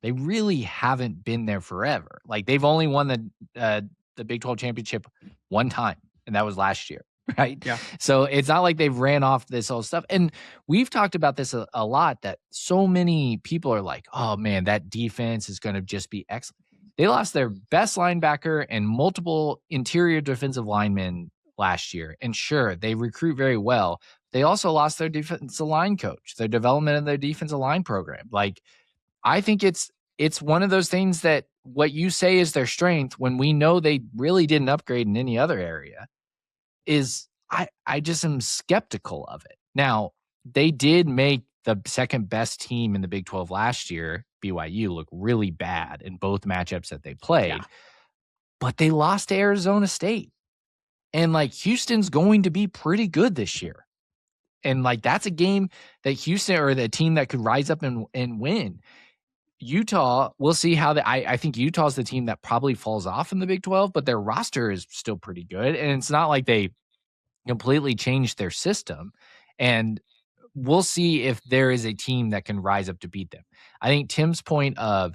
They really haven't been there forever. Like, they've only won the Big 12 championship 1 time, and that was last year, right? Yeah. So it's not like they've ran off this whole stuff. And we've talked about this a lot, that so many people are like, oh, man, that defense is going to just be excellent. They lost their best linebacker and multiple interior defensive linemen last year. And sure, they recruit very well. They also lost their defensive line coach, their development of their defensive line program. I think it's one of those things that what you say is their strength, when we know they really didn't upgrade in any other area, is I just am skeptical of it. Now, they did make the second best team in the Big 12 last year, BYU, look really bad in both matchups that they played, but they lost to Arizona State. And Houston's going to be pretty good this year. And that's a game that Houston, or the team that could rise up and win. Utah, we'll see how I think Utah's the team that probably falls off in the Big 12, but their roster is still pretty good. And it's not like they completely changed their system. And we'll see if there is a team that can rise up to beat them. I think Tim's point of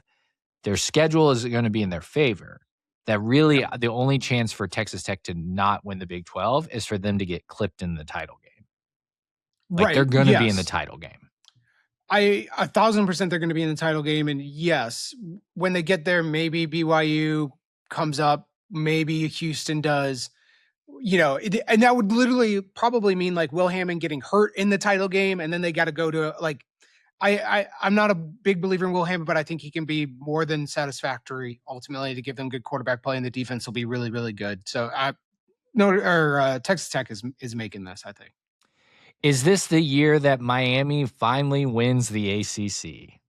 their schedule is going to be in their favor. That really the only chance for Texas Tech to not win the Big 12 is for them to get clipped in the title game. Like they're going to be in the title game. 1,000% they're going to be in the title game. And yes, when they get there, maybe BYU comes up, maybe Houston does, and that would literally probably mean like Will Hammond getting hurt in the title game. And then they got to go to like, I'm not a big believer in Will Hammond, but I think he can be more than satisfactory ultimately to give them good quarterback play, and the defense will be really, really good. So Texas Tech is making this, I think. Is this the year that Miami finally wins the ACC?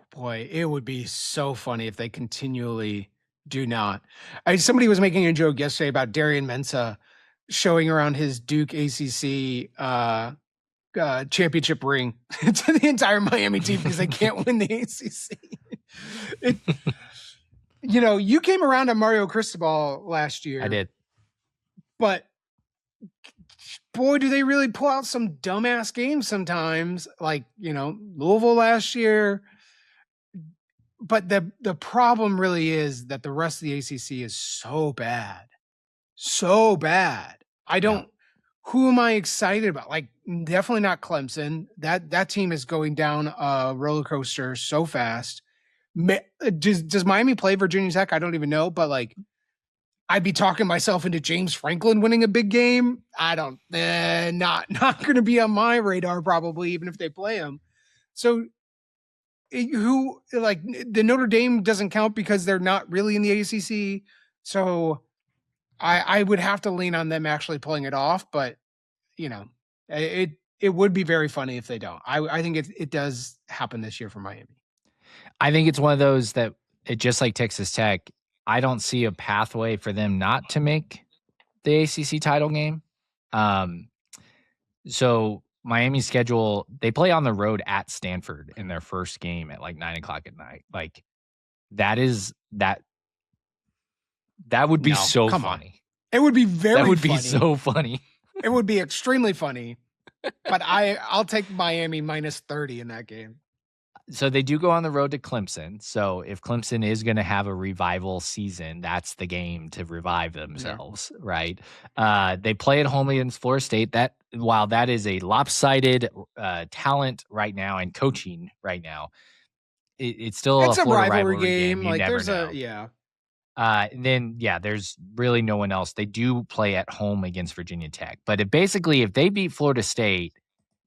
Boy, it would be so funny if they continually do not. Somebody was making a joke yesterday about Darian Mensah showing around his Duke ACC championship ring to the entire Miami team because they can't win the ACC. You came around on Mario Cristobal last year. I did. But boy, do they really pull out some dumbass games sometimes, like, Louisville last year. But the problem really is that the rest of the ACC is so bad. So bad. Who am I excited about? Like, definitely not Clemson. That team is going down a roller coaster so fast. Does Miami play Virginia Tech? I don't even know, but like, I'd be talking myself into James Franklin winning a big game. I don't, not going to be on my radar probably, even if they play him. So the Notre Dame doesn't count because they're not really in the ACC. So I would have to lean on them actually pulling it off, but it would be very funny if they don't. I think it does happen this year for Miami. I think it's one of those that just like Texas Tech, I don't see a pathway for them not to make the ACC title game. So Miami's schedule, they play on the road at Stanford in their first game at like 9:00 at night. Like that would be so funny. It would be very That would funny. be so funny. It would be extremely funny. But I'll take Miami minus 30 in that game. So they do go on the road to Clemson. So if Clemson is going to have a revival season, that's the game to revive themselves, right? They play at home against Florida State. That while that is a lopsided talent right now and coaching right now, it's still a Florida rivalry game. You like never there's know. There's really no one else. They do play at home against Virginia Tech, but if they beat Florida State,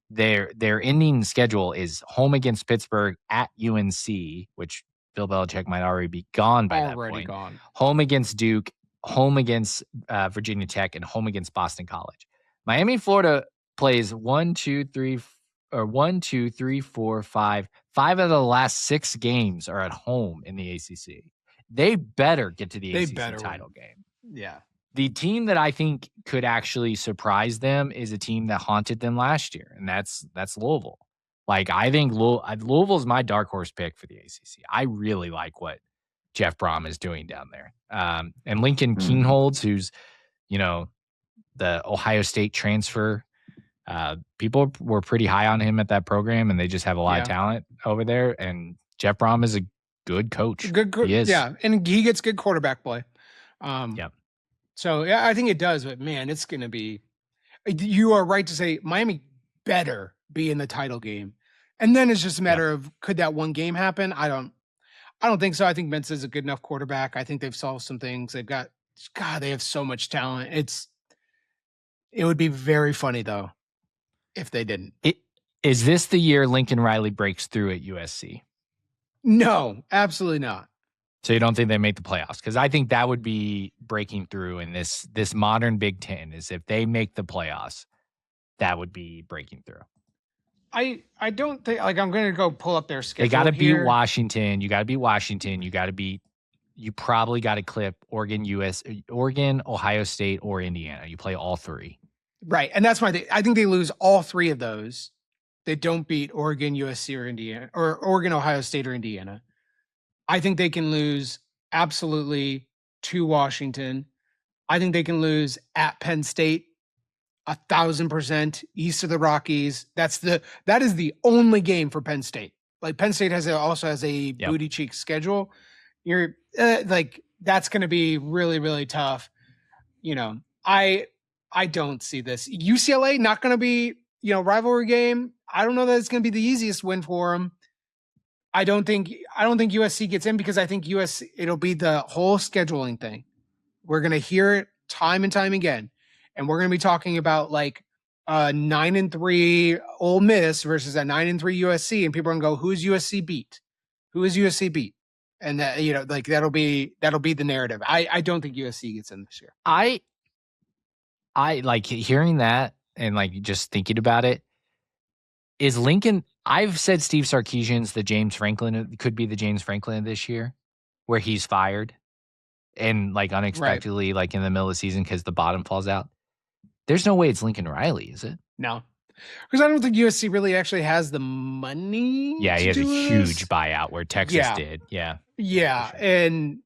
their ending schedule is home against Pittsburgh, at UNC, which Bill Belichick might already be gone by that point. Gone. Home against Duke, home against Virginia Tech, and home against Boston College. Miami, Florida plays 1, 2, 3, 4, 5. 5 of the last 6 games are at home in the ACC. They better get to the ACC title game. Yeah. The team that I think could actually surprise them is a team that haunted them last year, and that's Louisville. Like, I think Louisville's my dark horse pick for the ACC. I really like what Jeff Brom is doing down there. And Lincoln Keenholz, who's, the Ohio State transfer, people were pretty high on him at that program, and they just have a lot of talent over there. And Jeff Brom is a good coach. He is. Yeah, and he gets good quarterback play. So, yeah, I think it does. But, man, it's going to be – you are right to say Miami better be in the title game. And then it's just a matter of could that one game happen? I don't think so. I think Mensah is a good enough quarterback. I think they've solved some things. They have so much talent. It would be very funny, though, if they didn't. Is this the year Lincoln Riley breaks through at USC? No, absolutely not. So you don't think they make the playoffs? Because I think that would be breaking through in this modern Big Ten. Is if they make the playoffs, that would be breaking through. I don't think I'm going to go pull up their schedule. They got to beat Washington. You got to beat Washington. You probably got to clip Oregon, Ohio State, or Indiana. You play all 3. Right, and that's my thing. I think they lose all 3 of those. They don't beat Oregon, USC, or Indiana, or Oregon, Ohio State, or Indiana. I think they can lose absolutely to Washington. I think they can lose at Penn State 1,000% east of the Rockies. That is the only game for Penn State. Like Penn State also has a booty cheek schedule. You're like, that's going to be really, really tough. You know, I don't see this. UCLA not going to be, rivalry game. I don't know that it's going to be the easiest win for them. I don't think USC gets in because I think it'll be the whole scheduling thing. We're going to hear it time and time again. And we're going to be talking about like 9-3 Ole Miss versus a 9-3 USC. And people are going to go, who is USC beat? Who is USC beat? And that, like that'll be the narrative. I don't think USC gets in this year. I like hearing that and like just thinking about it. Is Lincoln, I've said Steve Sarkisian's the James Franklin, could be the James Franklin of this year, where he's fired and like unexpectedly, like in the middle of the season because the bottom falls out. There's no way it's Lincoln Riley, is it? No. Because I don't think USC really actually has the money. Yeah, he has a huge buyout where Texas did. Yeah. Yeah. Sure. And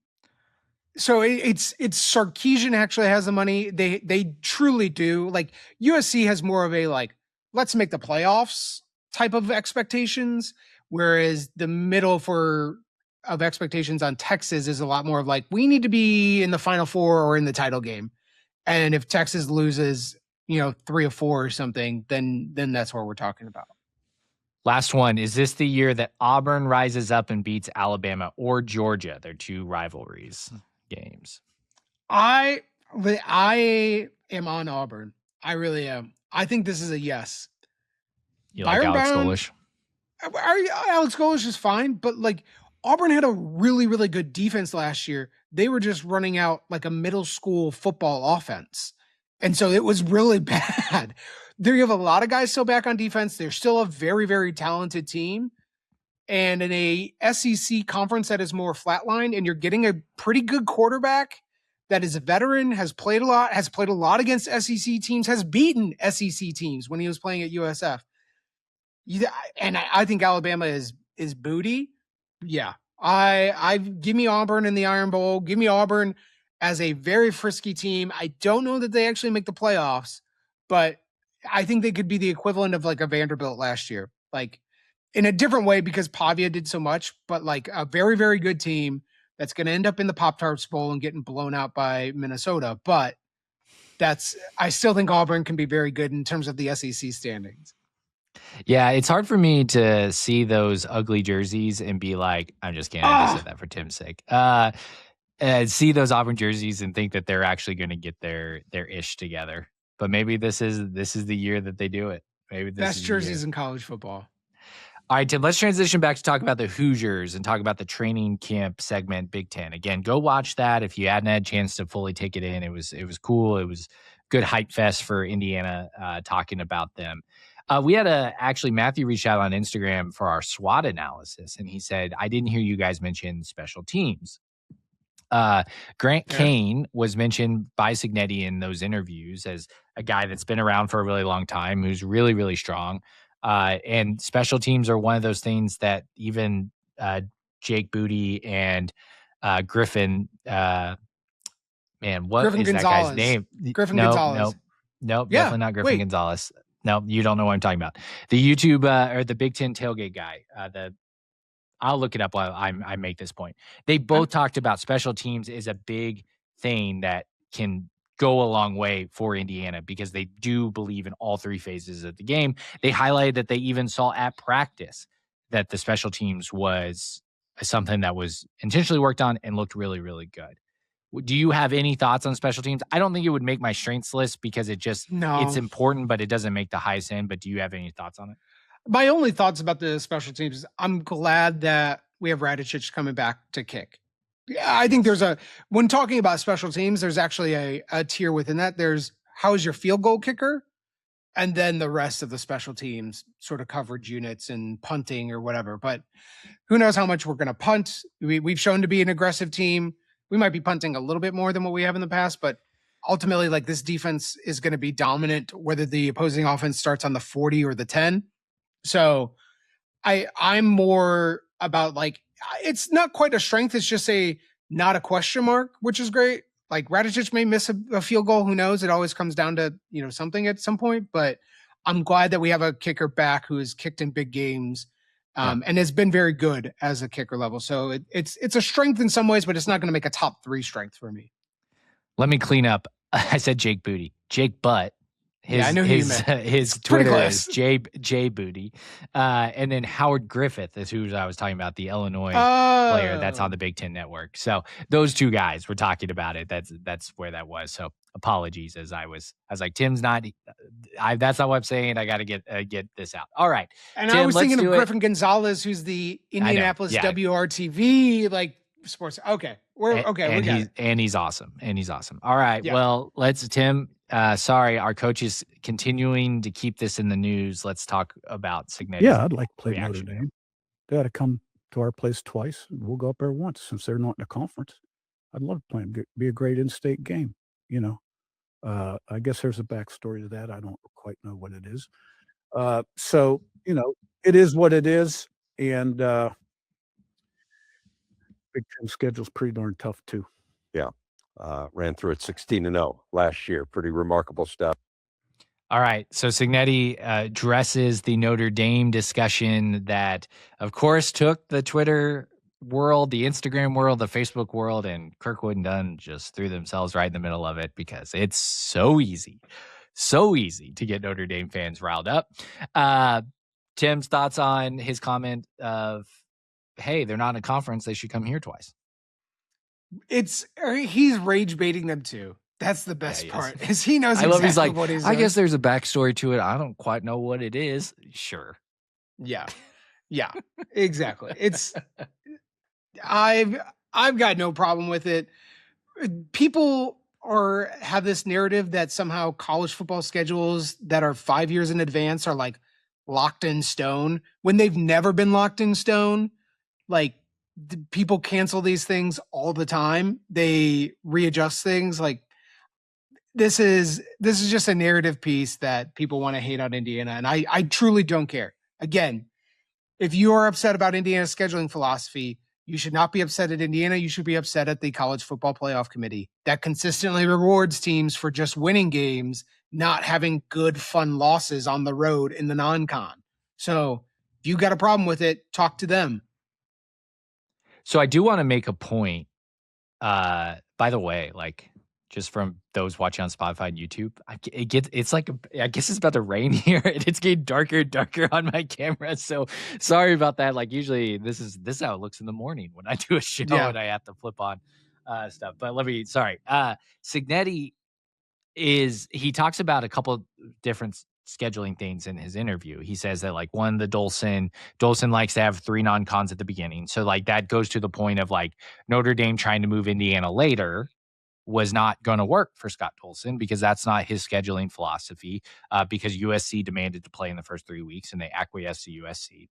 so it's Sarkisian actually has the money. They truly do. Like USC has more of a like, let's make the playoffs type of expectations, whereas the middle of expectations on Texas is a lot more of like, we need to be in the Final Four or in the title game. And if Texas loses, 3 or 4 or something, then that's what we're talking about. Last one. Is this the year that Auburn rises up and beats Alabama or Georgia? They're 2 rivalries games. I am on Auburn. I really am. I think this is a yes. You like Alex Golesh? Alex Golesh is fine, but like Auburn had a really, really good defense last year. They were just running out like a middle school football offense. And so it was really bad. There you have a lot of guys still back on defense. They're still a very, very talented team. And in a SEC conference that is more flatline, and you're getting a pretty good quarterback that is a veteran, has played a lot against SEC teams, has beaten SEC teams when he was playing at USF. And I think Alabama is booty. Yeah. I give me Auburn in the Iron Bowl. Give me Auburn as a very frisky team. I don't know that they actually make the playoffs, but I think they could be the equivalent of like a Vanderbilt last year, like in a different way because Pavia did so much, but like a very, very good team that's going to end up in the Pop-Tarts Bowl and getting blown out by Minnesota. But I still think Auburn can be very good in terms of the SEC standings. Yeah, it's hard for me to see those ugly jerseys and be like, I'm just kidding. I just said that for Tim's sake. See those Auburn jerseys and think that they're actually going to get their ish together. But maybe this is the year that they do it. Maybe this best jerseys in college football. All right, Tim, let's transition back to talk about the Hoosiers and talk about the training camp segment, Big Ten. Again, go watch that if you hadn't had a chance to fully take it in. It was cool. It was good hype fest for Indiana talking about them. We had actually Matthew reached out on Instagram for our SWOT analysis, and he said, I didn't hear you guys mention special teams. Grant Kane was mentioned by Signetti in those interviews as a guy that's been around for a really long time, who's really, really strong. And special teams are one of those things that even Jake Booty and Griffin, what Griffin is Gonzalez. That guy's name? Gonzalez. No, definitely not Griffin Gonzalez. No, you don't know what I'm talking about. The YouTube or the Big Ten tailgate guy. I'll look it up while I make this point. They both talked about special teams is a big thing that can go a long way for Indiana because they do believe in all 3 phases of the game. They highlighted that they even saw at practice that the special teams was something that was intentionally worked on and looked really, really good. Do you have any thoughts on special teams? I don't think it would make my strengths list because it's important, but it doesn't make the highest end. But do you have any thoughts on it? My only thoughts about the special teams is I'm glad that we have Radicic coming back to kick. Yeah, I think when talking about special teams, there's actually a tier within that. There's how's your field goal kicker? And then the rest of the special teams sort of coverage units and punting or whatever. But who knows how much we're going to punt. We've shown to be an aggressive team. We might be punting a little bit more than what we have in the past, but ultimately like this defense is going to be dominant, whether the opposing offense starts on the 40 or the 10. So I'm more about like, it's not quite a strength. It's just not a question mark, which is great. Like Radicic may miss a field goal. Who knows? It always comes down to, something at some point, but I'm glad that we have a kicker back who has kicked in big games. And has been very good as a kicker level. So it's a strength in some ways, but it's not going to make a top 3 strength for me. Let me clean up. I said Jake Booty. Jake Butt. I know who you meant. His Twitter is J Booty. And then Howard Griffith is who I was talking about, the Illinois player that's on the Big Ten Network. So those two guys were talking about it. That's where that was. So apologies, as I was like, Tim's not. That's not what I'm saying. I got to get this out. All right. And Tim, I was thinking of Griffin Gonzalez, who's the Indianapolis WRTV sports. Okay, he's awesome. All right. Yeah. Well, Tim. Sorry, our coach is continuing to keep this in the news. Let's talk about Cignetti's I'd like to play reaction. Notre Dame. They got to come to our place twice. We'll go up there once since they're not in a conference. I'd love to play them. Be a great in-state game. I guess there's a backstory to that. I don't quite know what it is. So it is what it is, and Big Ten schedule's pretty darn tough too. Yeah. Ran through it 16-0 last year. Pretty remarkable stuff. All right. So Cignetti addresses the Notre Dame discussion that, of course, took the Twitter world, the Instagram world, the Facebook world, and Kirkwood and Dunn just threw themselves right in the middle of it because it's so easy to get Notre Dame fans riled up. Tim's thoughts on his comment of, hey, they're not in a conference. They should come here twice. He's rage baiting them too. That's the best part. Is he knows exactly what he's doing. I guess there's a backstory to it. I don't quite know what it is. Sure. Yeah, exactly. It's I've got no problem with it. People have this narrative that somehow college football schedules that are 5 years in advance are like locked in stone when they've never been locked in stone. Like, people cancel these things all the time. They readjust things. Like, this is just a narrative piece that people want to hate on Indiana. And I truly don't care. Again, if you are upset about Indiana's scheduling philosophy, you should not be upset at Indiana. You should be upset at the College Football Playoff Committee that consistently rewards teams for just winning games, not having good, fun losses on the road in the non-con. So if you got a problem with it, talk to them. So I do want to make a point. By the way, just from those watching on Spotify and YouTube, I guess it's about to rain here, and it's getting darker and darker on my camera. So sorry about that. Usually this is how it looks in the morning when I do a show and I have to flip on stuff. But Cignetti he talks about a couple different scheduling things in his interview. He says that one, the Dolson likes to have 3 non-cons at the beginning. So that goes to the point of Notre Dame trying to move Indiana later was not going to work for Scott Dolson because that's not his scheduling philosophy, because USC demanded to play in the first 3 weeks and they acquiesced to USC.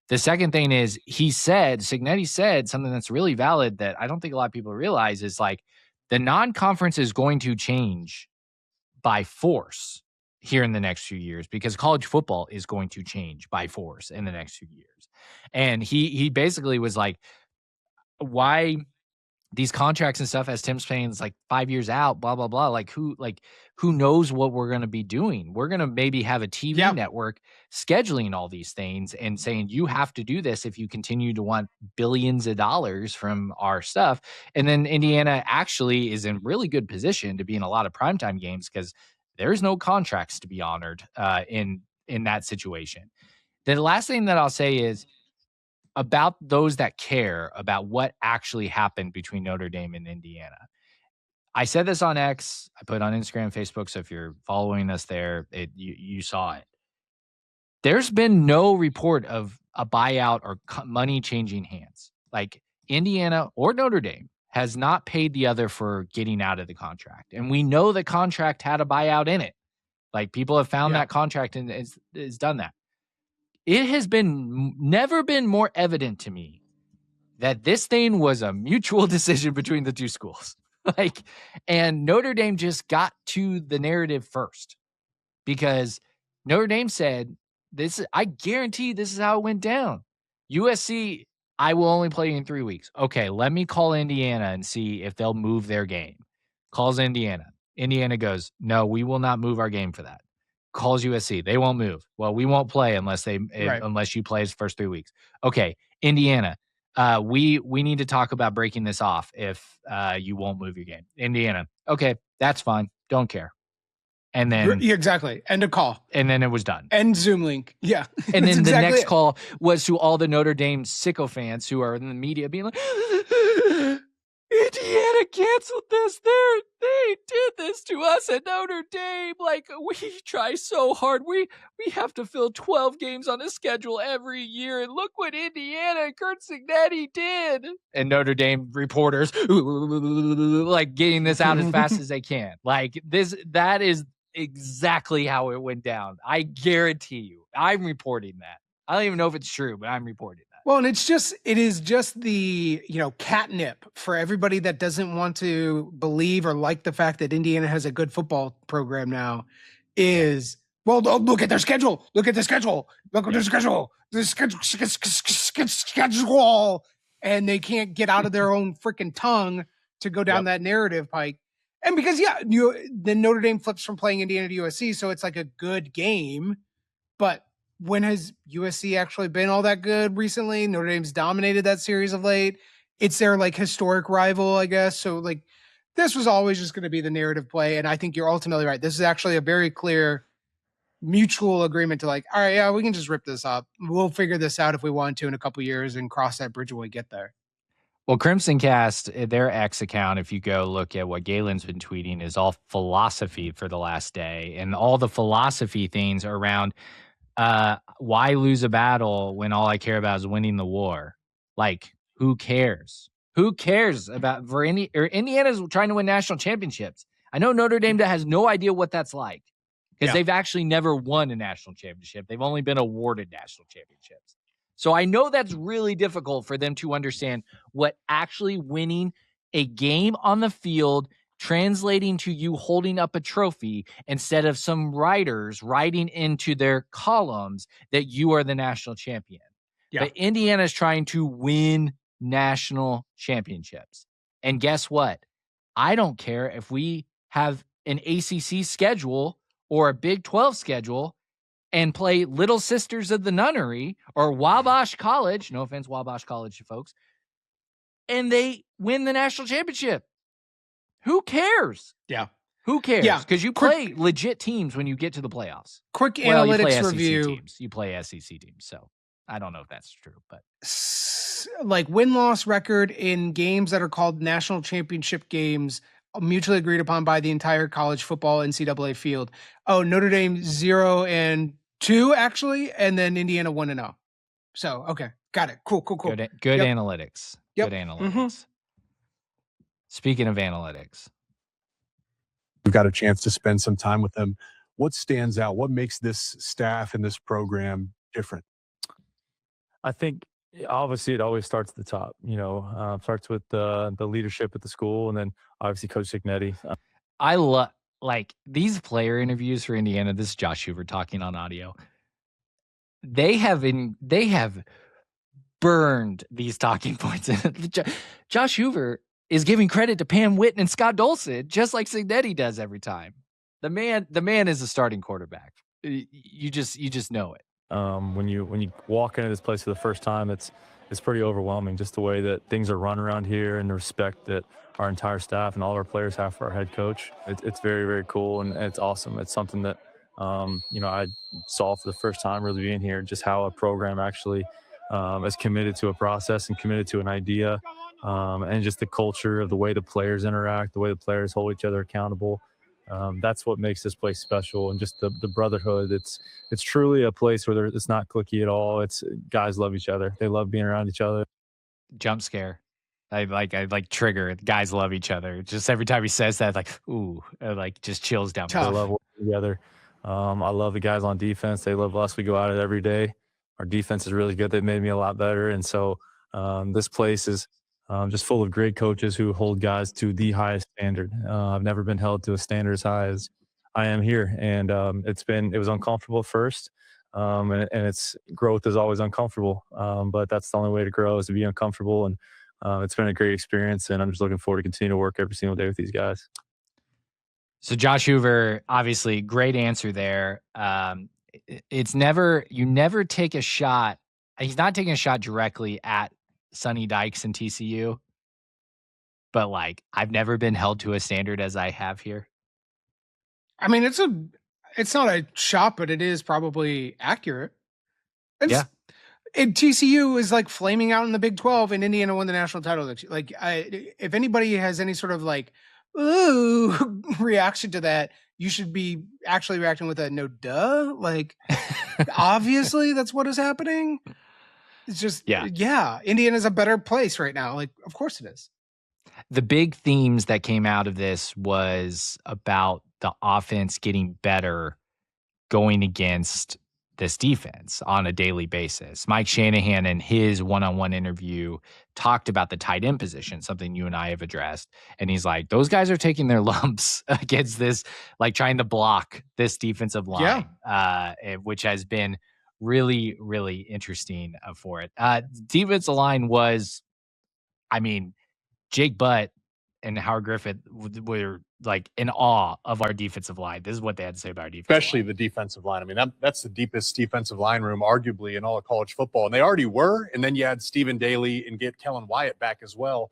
The second thing is Cignetti said something that's really valid that I don't think a lot of people realize is the non-conference is going to change by force here in the next few years because college football is going to change by force in the next few years. And he basically was like, why these contracts and stuff, as Tim's saying, it's 5 years out, blah, blah, blah. Who knows what we're going to be doing? We're going to maybe have a TV network scheduling all these things and saying, you have to do this if you continue to want billions of dollars from our stuff. And then Indiana actually is in really good position to be in a lot of primetime games because there's no contracts to be honored in that situation. The last thing that I'll say is about those that care about what actually happened between Notre Dame and Indiana. I said this on X. I put it on Instagram and Facebook. So if you're following us there, you saw it. There's been no report of a buyout or money changing hands. Indiana or Notre Dame has not paid the other for getting out of the contract. And we know the contract had a buyout in it. People have found that contract and it's done that. It has never been more evident to me that this thing was a mutual decision between the two schools. And Notre Dame just got to the narrative first because Notre Dame said, I guarantee this is how it went down. USC, I will only play you in 3 weeks. Okay, let me call Indiana and see if they'll move their game. Calls Indiana. Indiana goes, no, we will not move our game for that. Calls USC. They won't move. Well, we won't play unless you play the first 3 weeks. Okay, Indiana. We need to talk about breaking this off if you won't move your game. Indiana. Okay, that's fine. Don't care. And then Yeah, exactly. End of call. And then it was done. End Zoom link. Yeah. And then the next call was to all the Notre Dame sicko fans who are in the media being like, Indiana canceled this. They did this to us at Notre Dame. Like, we try so hard. We have to fill 12 games on a schedule every year. And look what Indiana and Kurt Cignetti did. And Notre Dame reporters, like, getting this out as fast as they can. Like, that is exactly how it went down. I guarantee you. I'm reporting that. I don't even know if it's true, but I'm reporting that. Well, and it is just the, catnip for everybody that doesn't want to believe or like the fact that Indiana has a good football program now is, well, look at their schedule. Look at the schedule. Look at their schedule. The schedule. And they can't get out of their own freaking tongue to go down that narrative, Pike. And because, then Notre Dame flips from playing Indiana to USC, so it's like a good game. But when has USC actually been all that good recently? Notre Dame's dominated that series of late. It's their historic rival, I guess. So this was always just going to be the narrative play. And I think you're ultimately right. This is actually a very clear mutual agreement to all right, yeah, we can just rip this up. We'll figure this out if we want to in a couple years and cross that bridge when we get there. Well, Crimson Cast, their X account, if you go look at what Galen's been tweeting, is all philosophy for the last day. And all the philosophy things around why lose a battle when all I care about is winning the war? Like, who cares? Who cares about Indiana's trying to win national championships? I know Notre Dame has no idea what that's like because they've actually never won a national championship. They've only been awarded national championships. So I know that's really difficult for them to understand what actually winning a game on the field translating to you holding up a trophy instead of some writers writing into their columns that you are the national champion. Yeah. But Indiana's trying to win national championships. And guess what? I don't care if we have an ACC schedule or a Big 12 schedule and play Little Sisters of the Nunnery or Wabash College, no offense, Wabash College, folks, and they win the national championship. Who cares? Yeah. Who cares? Yeah. Because you play legit teams when you get to the playoffs. Quick analytics you play review. SEC teams. You play SEC teams. So I don't know if that's true, but win-loss record in games that are called national championship games mutually agreed upon by the entire college football NCAA field. Oh, Notre Dame 0-2 actually, and then Indiana 1-0. So, okay. Got it. Cool. Good analytics. Good analytics. Mm-hmm. Speaking of analytics, we've got a chance to spend some time with them. What stands out? What makes this staff and this program different? I think obviously it always starts at the top. Starts with the leadership at the school, and then obviously Coach Cignetti. I love these player interviews for Indiana. This is Josh Hoover talking on audio. They have burned these talking points. Josh Hoover is giving credit to Pam Whitten and Scott Dulcet, just like Cignetti does every time. The man is a starting quarterback. You just know it. When you walk into this place for the first time, it's pretty overwhelming, just the way that things are run around here and the respect that our entire staff and all our players have for our head coach. It's very, very cool, and it's awesome. It's something that I saw for the first time really being here, just how a program actually is committed to a process and committed to an idea. And just the culture of the way the players interact, the way the players hold each other accountable. That's what makes this place special, and just the brotherhood. It's truly a place where it's not cliquey at all. It's guys love each other. They love being around each other. Jump scare. I trigger. Guys love each other. Just every time he says that, ooh, just chills down. They love working together. I love the guys on defense. They love us. We go at it every day. Our defense is really good. They've made me a lot better, and so this place is just full of great coaches who hold guys to the highest standard. I've never been held to a standard as high as I am here, and it was uncomfortable at first, And its growth is always uncomfortable. But that's the only way to grow, is to be uncomfortable. And it's been a great experience, and I'm just looking forward to continue to work every single day with these guys. So Josh Hoover, obviously, great answer there. It's never, you never take a shot. He's not taking a shot directly at Sonny Dykes and TCU, but like, I've never been held to a standard as I have here. I mean, it's not a shot, but it is probably accurate. Yeah. And TCU is like flaming out in the Big 12, and Indiana won the national title. Like, if anybody has any sort of like, ooh, reaction to that, you should be actually reacting with a no duh. Like, obviously that's what is happening. It's just, yeah, Indiana's a better place right now. Like, of course it is. The big themes that came out of this was about the offense getting better going against this defense on a daily basis. Mike Shanahan in his one-on-one interview talked about the tight end position, something you and I have addressed. And he's like, those guys are taking their lumps against this, like trying to block this defensive line, which has been really, really interesting for it. Defensive line was, I mean, Jake Butt and Howard Griffith were like in awe of our defensive line. This is what they had to say about our defense, especially the defensive line. I mean, that's the deepest defensive line room, arguably, in all of college football. And they already were. And then you had Stephen Daly and get Kellen Wyatt back as well.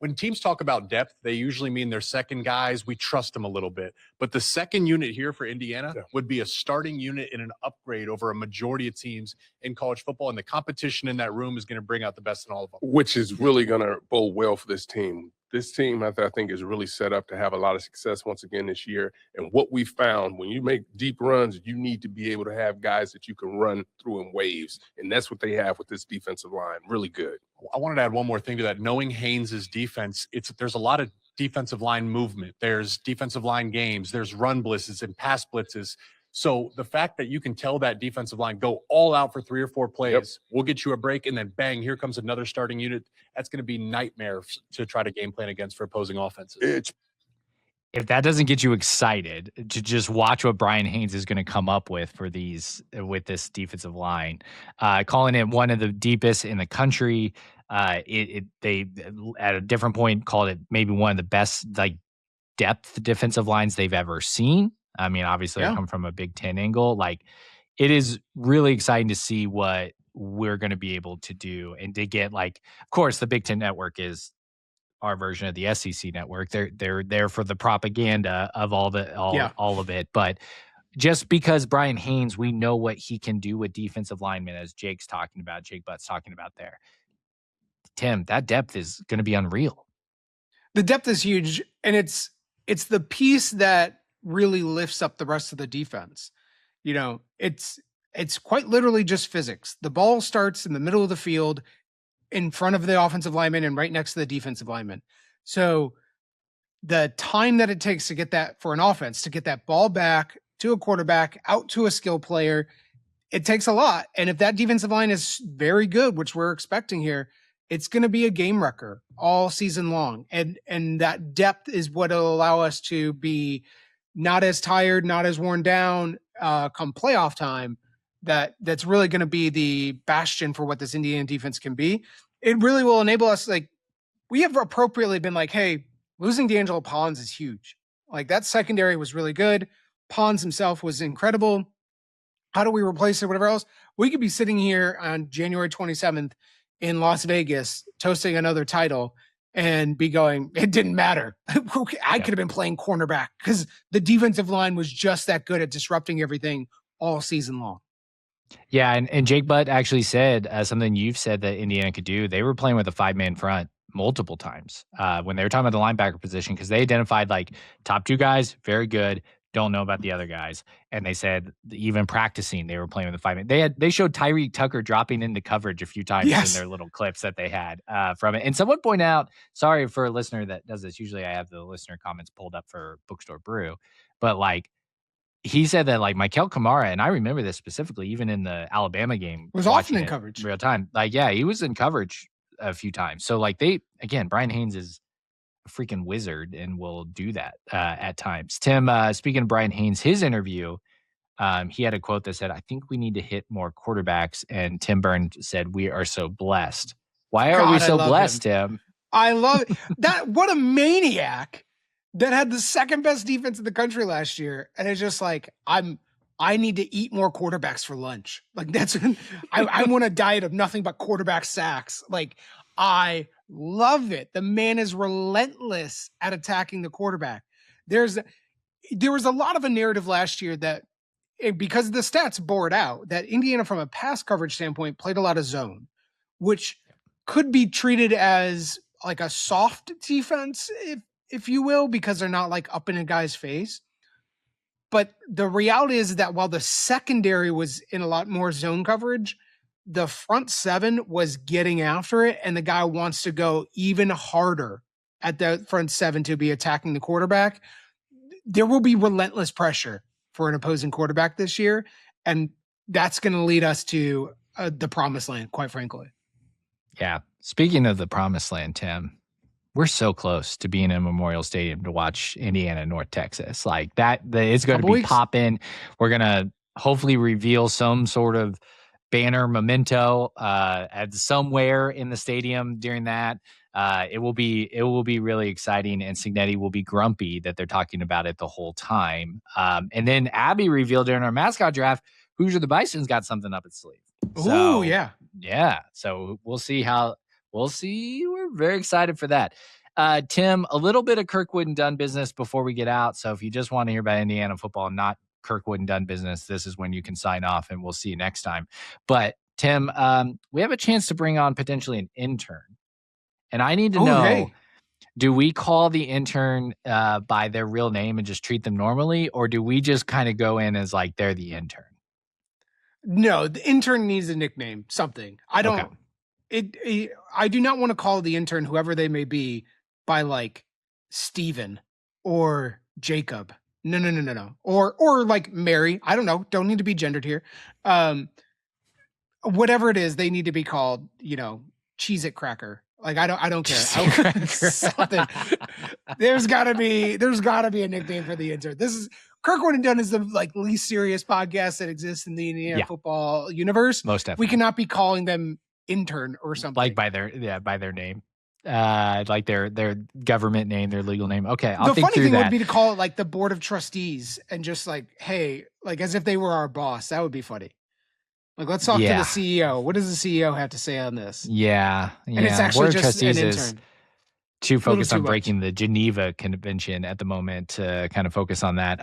When teams talk about depth, they usually mean their second guys. We trust them a little bit. But the second unit here for Indiana would be a starting unit and an upgrade over a majority of teams in college football. And the competition in that room is going to bring out the best in all of them. Which is really going to bode well for this team. This team, I think, is really set up to have a lot of success once again this year. And what we found, when you make deep runs, you need to be able to have guys that you can run through in waves. And that's what they have with this defensive line. Really good. I wanted to add one more thing to that. Knowing Haynes' defense, there's a lot of defensive line movement. There's defensive line games. There's run blitzes and pass blitzes. So the fact that you can tell that defensive line, go all out for 3 or 4 plays, we'll get you a break, and then bang, here comes another starting unit. That's going to be nightmare to try to game plan against for opposing offenses. If that doesn't get you excited to just watch what Bryant Haines is going to come up with with this defensive line, calling it one of the deepest in the country. They at a different point called it maybe one of the best like depth defensive lines they've ever seen. I mean, obviously I come from a Big Ten angle. Like, it is really exciting to see what we're going to be able to do, and to get, like, of course, the Big Ten network is our version of the SEC network. They're there for the propaganda of all of it. But just because Bryant Haines, we know what he can do with defensive linemen, as Jake Butt's talking about there. Tim, that depth is going to be unreal. The depth is huge, and it's the piece that really lifts up the rest of the defense. You know, it's quite literally just physics. The ball starts in the middle of the field in front of the offensive lineman and right next to the defensive lineman. So the time that it takes to get that, for an offense, to get that ball back to a quarterback, out to a skill player, it takes a lot. And if that defensive line is very good, which we're expecting here, it's going to be a game wrecker all season long. And that depth is what will allow us to be not as tired, not as worn down come playoff time. That's really going to be the bastion for what this Indiana defense can be. It really will enable us. Like, we have appropriately been like, hey, losing D'Angelo Pons is huge. Like, that secondary was really good. Pons himself was incredible. How do we replace it? Whatever else. We could be sitting here on January 27th in Las Vegas, toasting another title, and be going, it didn't matter. I could have been playing cornerback because the defensive line was just that good at disrupting everything all season long. Yeah, and Jake Butt actually said something you've said that Indiana could do. They were playing with a 5-man front multiple times when they were talking about the linebacker position, because they identified like top 2 guys, very good, don't know about the other guys. And they said even practicing, they were playing with the 5-man. They showed Tyreek Tucker dropping into coverage a few times in their little clips that they had from it. And someone pointed out, sorry for a listener that does this, usually I have the listener comments pulled up for Bookstore Brew, but like, he said that like Michael Kamara, and I remember this specifically, even in the Alabama game, was often in coverage real time. Like, yeah, he was in coverage a few times. So like Bryant Haines is a freaking wizard and will do that at times. Tim, speaking of Bryant Haines, his interview he had a quote that said, "I think we need to hit more quarterbacks." And Tim Burns said, "We are so blessed." Why are we God, I so love blessed, him. Tim? I love it. That. What a maniac that had the second best defense in the country last year. And it's just like, I need to eat more quarterbacks for lunch. Like that's, I'm on a diet of nothing but quarterback sacks. Like I love it. The man is relentless at attacking the quarterback. There was a lot of a narrative last year that because the stats bore it out that Indiana from a pass coverage standpoint played a lot of zone, which could be treated as like a soft defense, if you will, because they're not like up in a guy's face. But the reality is that while the secondary was in a lot more zone coverage, the front seven was getting after it, and the guy wants to go even harder at the front seven to be attacking the quarterback. There will be relentless pressure for an opposing quarterback this year, and that's going to lead us to the promised land, quite frankly. Yeah. Speaking of the promised land, Tim, we're so close to being in Memorial Stadium to watch Indiana, North Texas. Like that, it's going to be popping. We're going to hopefully reveal some sort of banner memento at somewhere in the stadium during that. It will be really exciting, and Signetti will be grumpy that they're talking about it the whole time. And then Abby revealed during our mascot draft, Hoosier the Bison's got something up its sleeve. Oh, yeah. Yeah. So we'll see. We're very excited for that. Tim, a little bit of Kirkwood and Dunn business before we get out. So if you just want to hear about Indiana football, not Kirkwood and Dunn business, this is when you can sign off, and we'll see you next time. But Tim, we have a chance to bring on potentially an intern. And I need to know, do we call the intern by their real name and just treat them normally? Or do we just kind of go in as like they're the intern? No, the intern needs a nickname, something. I don't. Okay. I do not want to call the intern, whoever they may be, by like Steven or Jacob. No. Or like Mary. I don't know. Don't need to be gendered here. Whatever it is, they need to be called, Cheez-It Cracker. Like I don't care. Something. There's gotta be a nickname for the intern. This is Kirkwood and Dunn is the least serious podcast that exists in the Indiana football universe. Most definitely. We cannot be calling them intern or something. Like by their name. Like their government name, their legal name. Okay, I'll think through that. The funny thing would be to call it like the board of trustees and just like, hey, like as if they were our boss. That would be funny. Like, let's talk to the CEO. What does the CEO have to say on this? Yeah. And it's actually just an intern. Is too focused on breaking the Geneva Convention at the moment to kind of focus on that.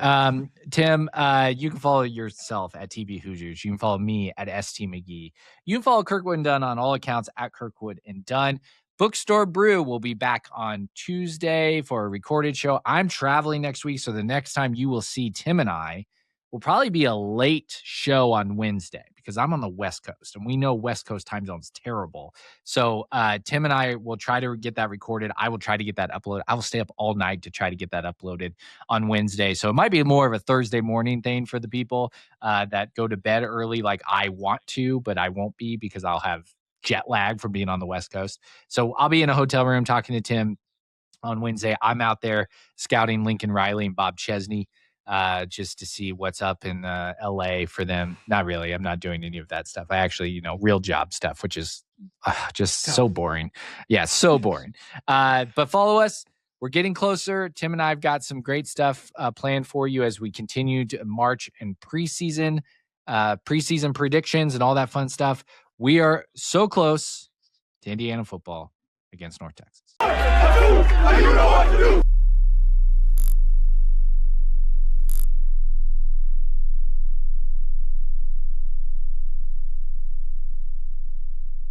Tim, you can follow yourself at TB Hoosiers. You can follow me at ST McGee. You can follow Kirkwood and Dunn on all accounts at Kirkwood and Dunn. Bookstore Brew will be back on Tuesday for a recorded show. I'm traveling next week, so the next time you will see Tim and I will probably be a late show on Wednesday because I'm on the West Coast, and we know West Coast time zone is terrible. So Tim and I will try to get that recorded. I will try to get that uploaded. I will stay up all night to try to get that uploaded on Wednesday. So it might be more of a Thursday morning thing for the people that go to bed early like I want to, but I won't be because I'll have jet lag from being on the West Coast. So I'll be in a hotel room talking to Tim on Wednesday. I'm out there scouting Lincoln Riley and Bob Chesney. Just to see what's up in LA for them. Not really. I'm not doing any of that stuff. I actually, real job stuff, which is just so boring. Yeah, so boring. But follow us. We're getting closer. Tim and I have got some great stuff planned for you as we continue to March and preseason predictions and all that fun stuff. We are so close to Indiana football against North Texas.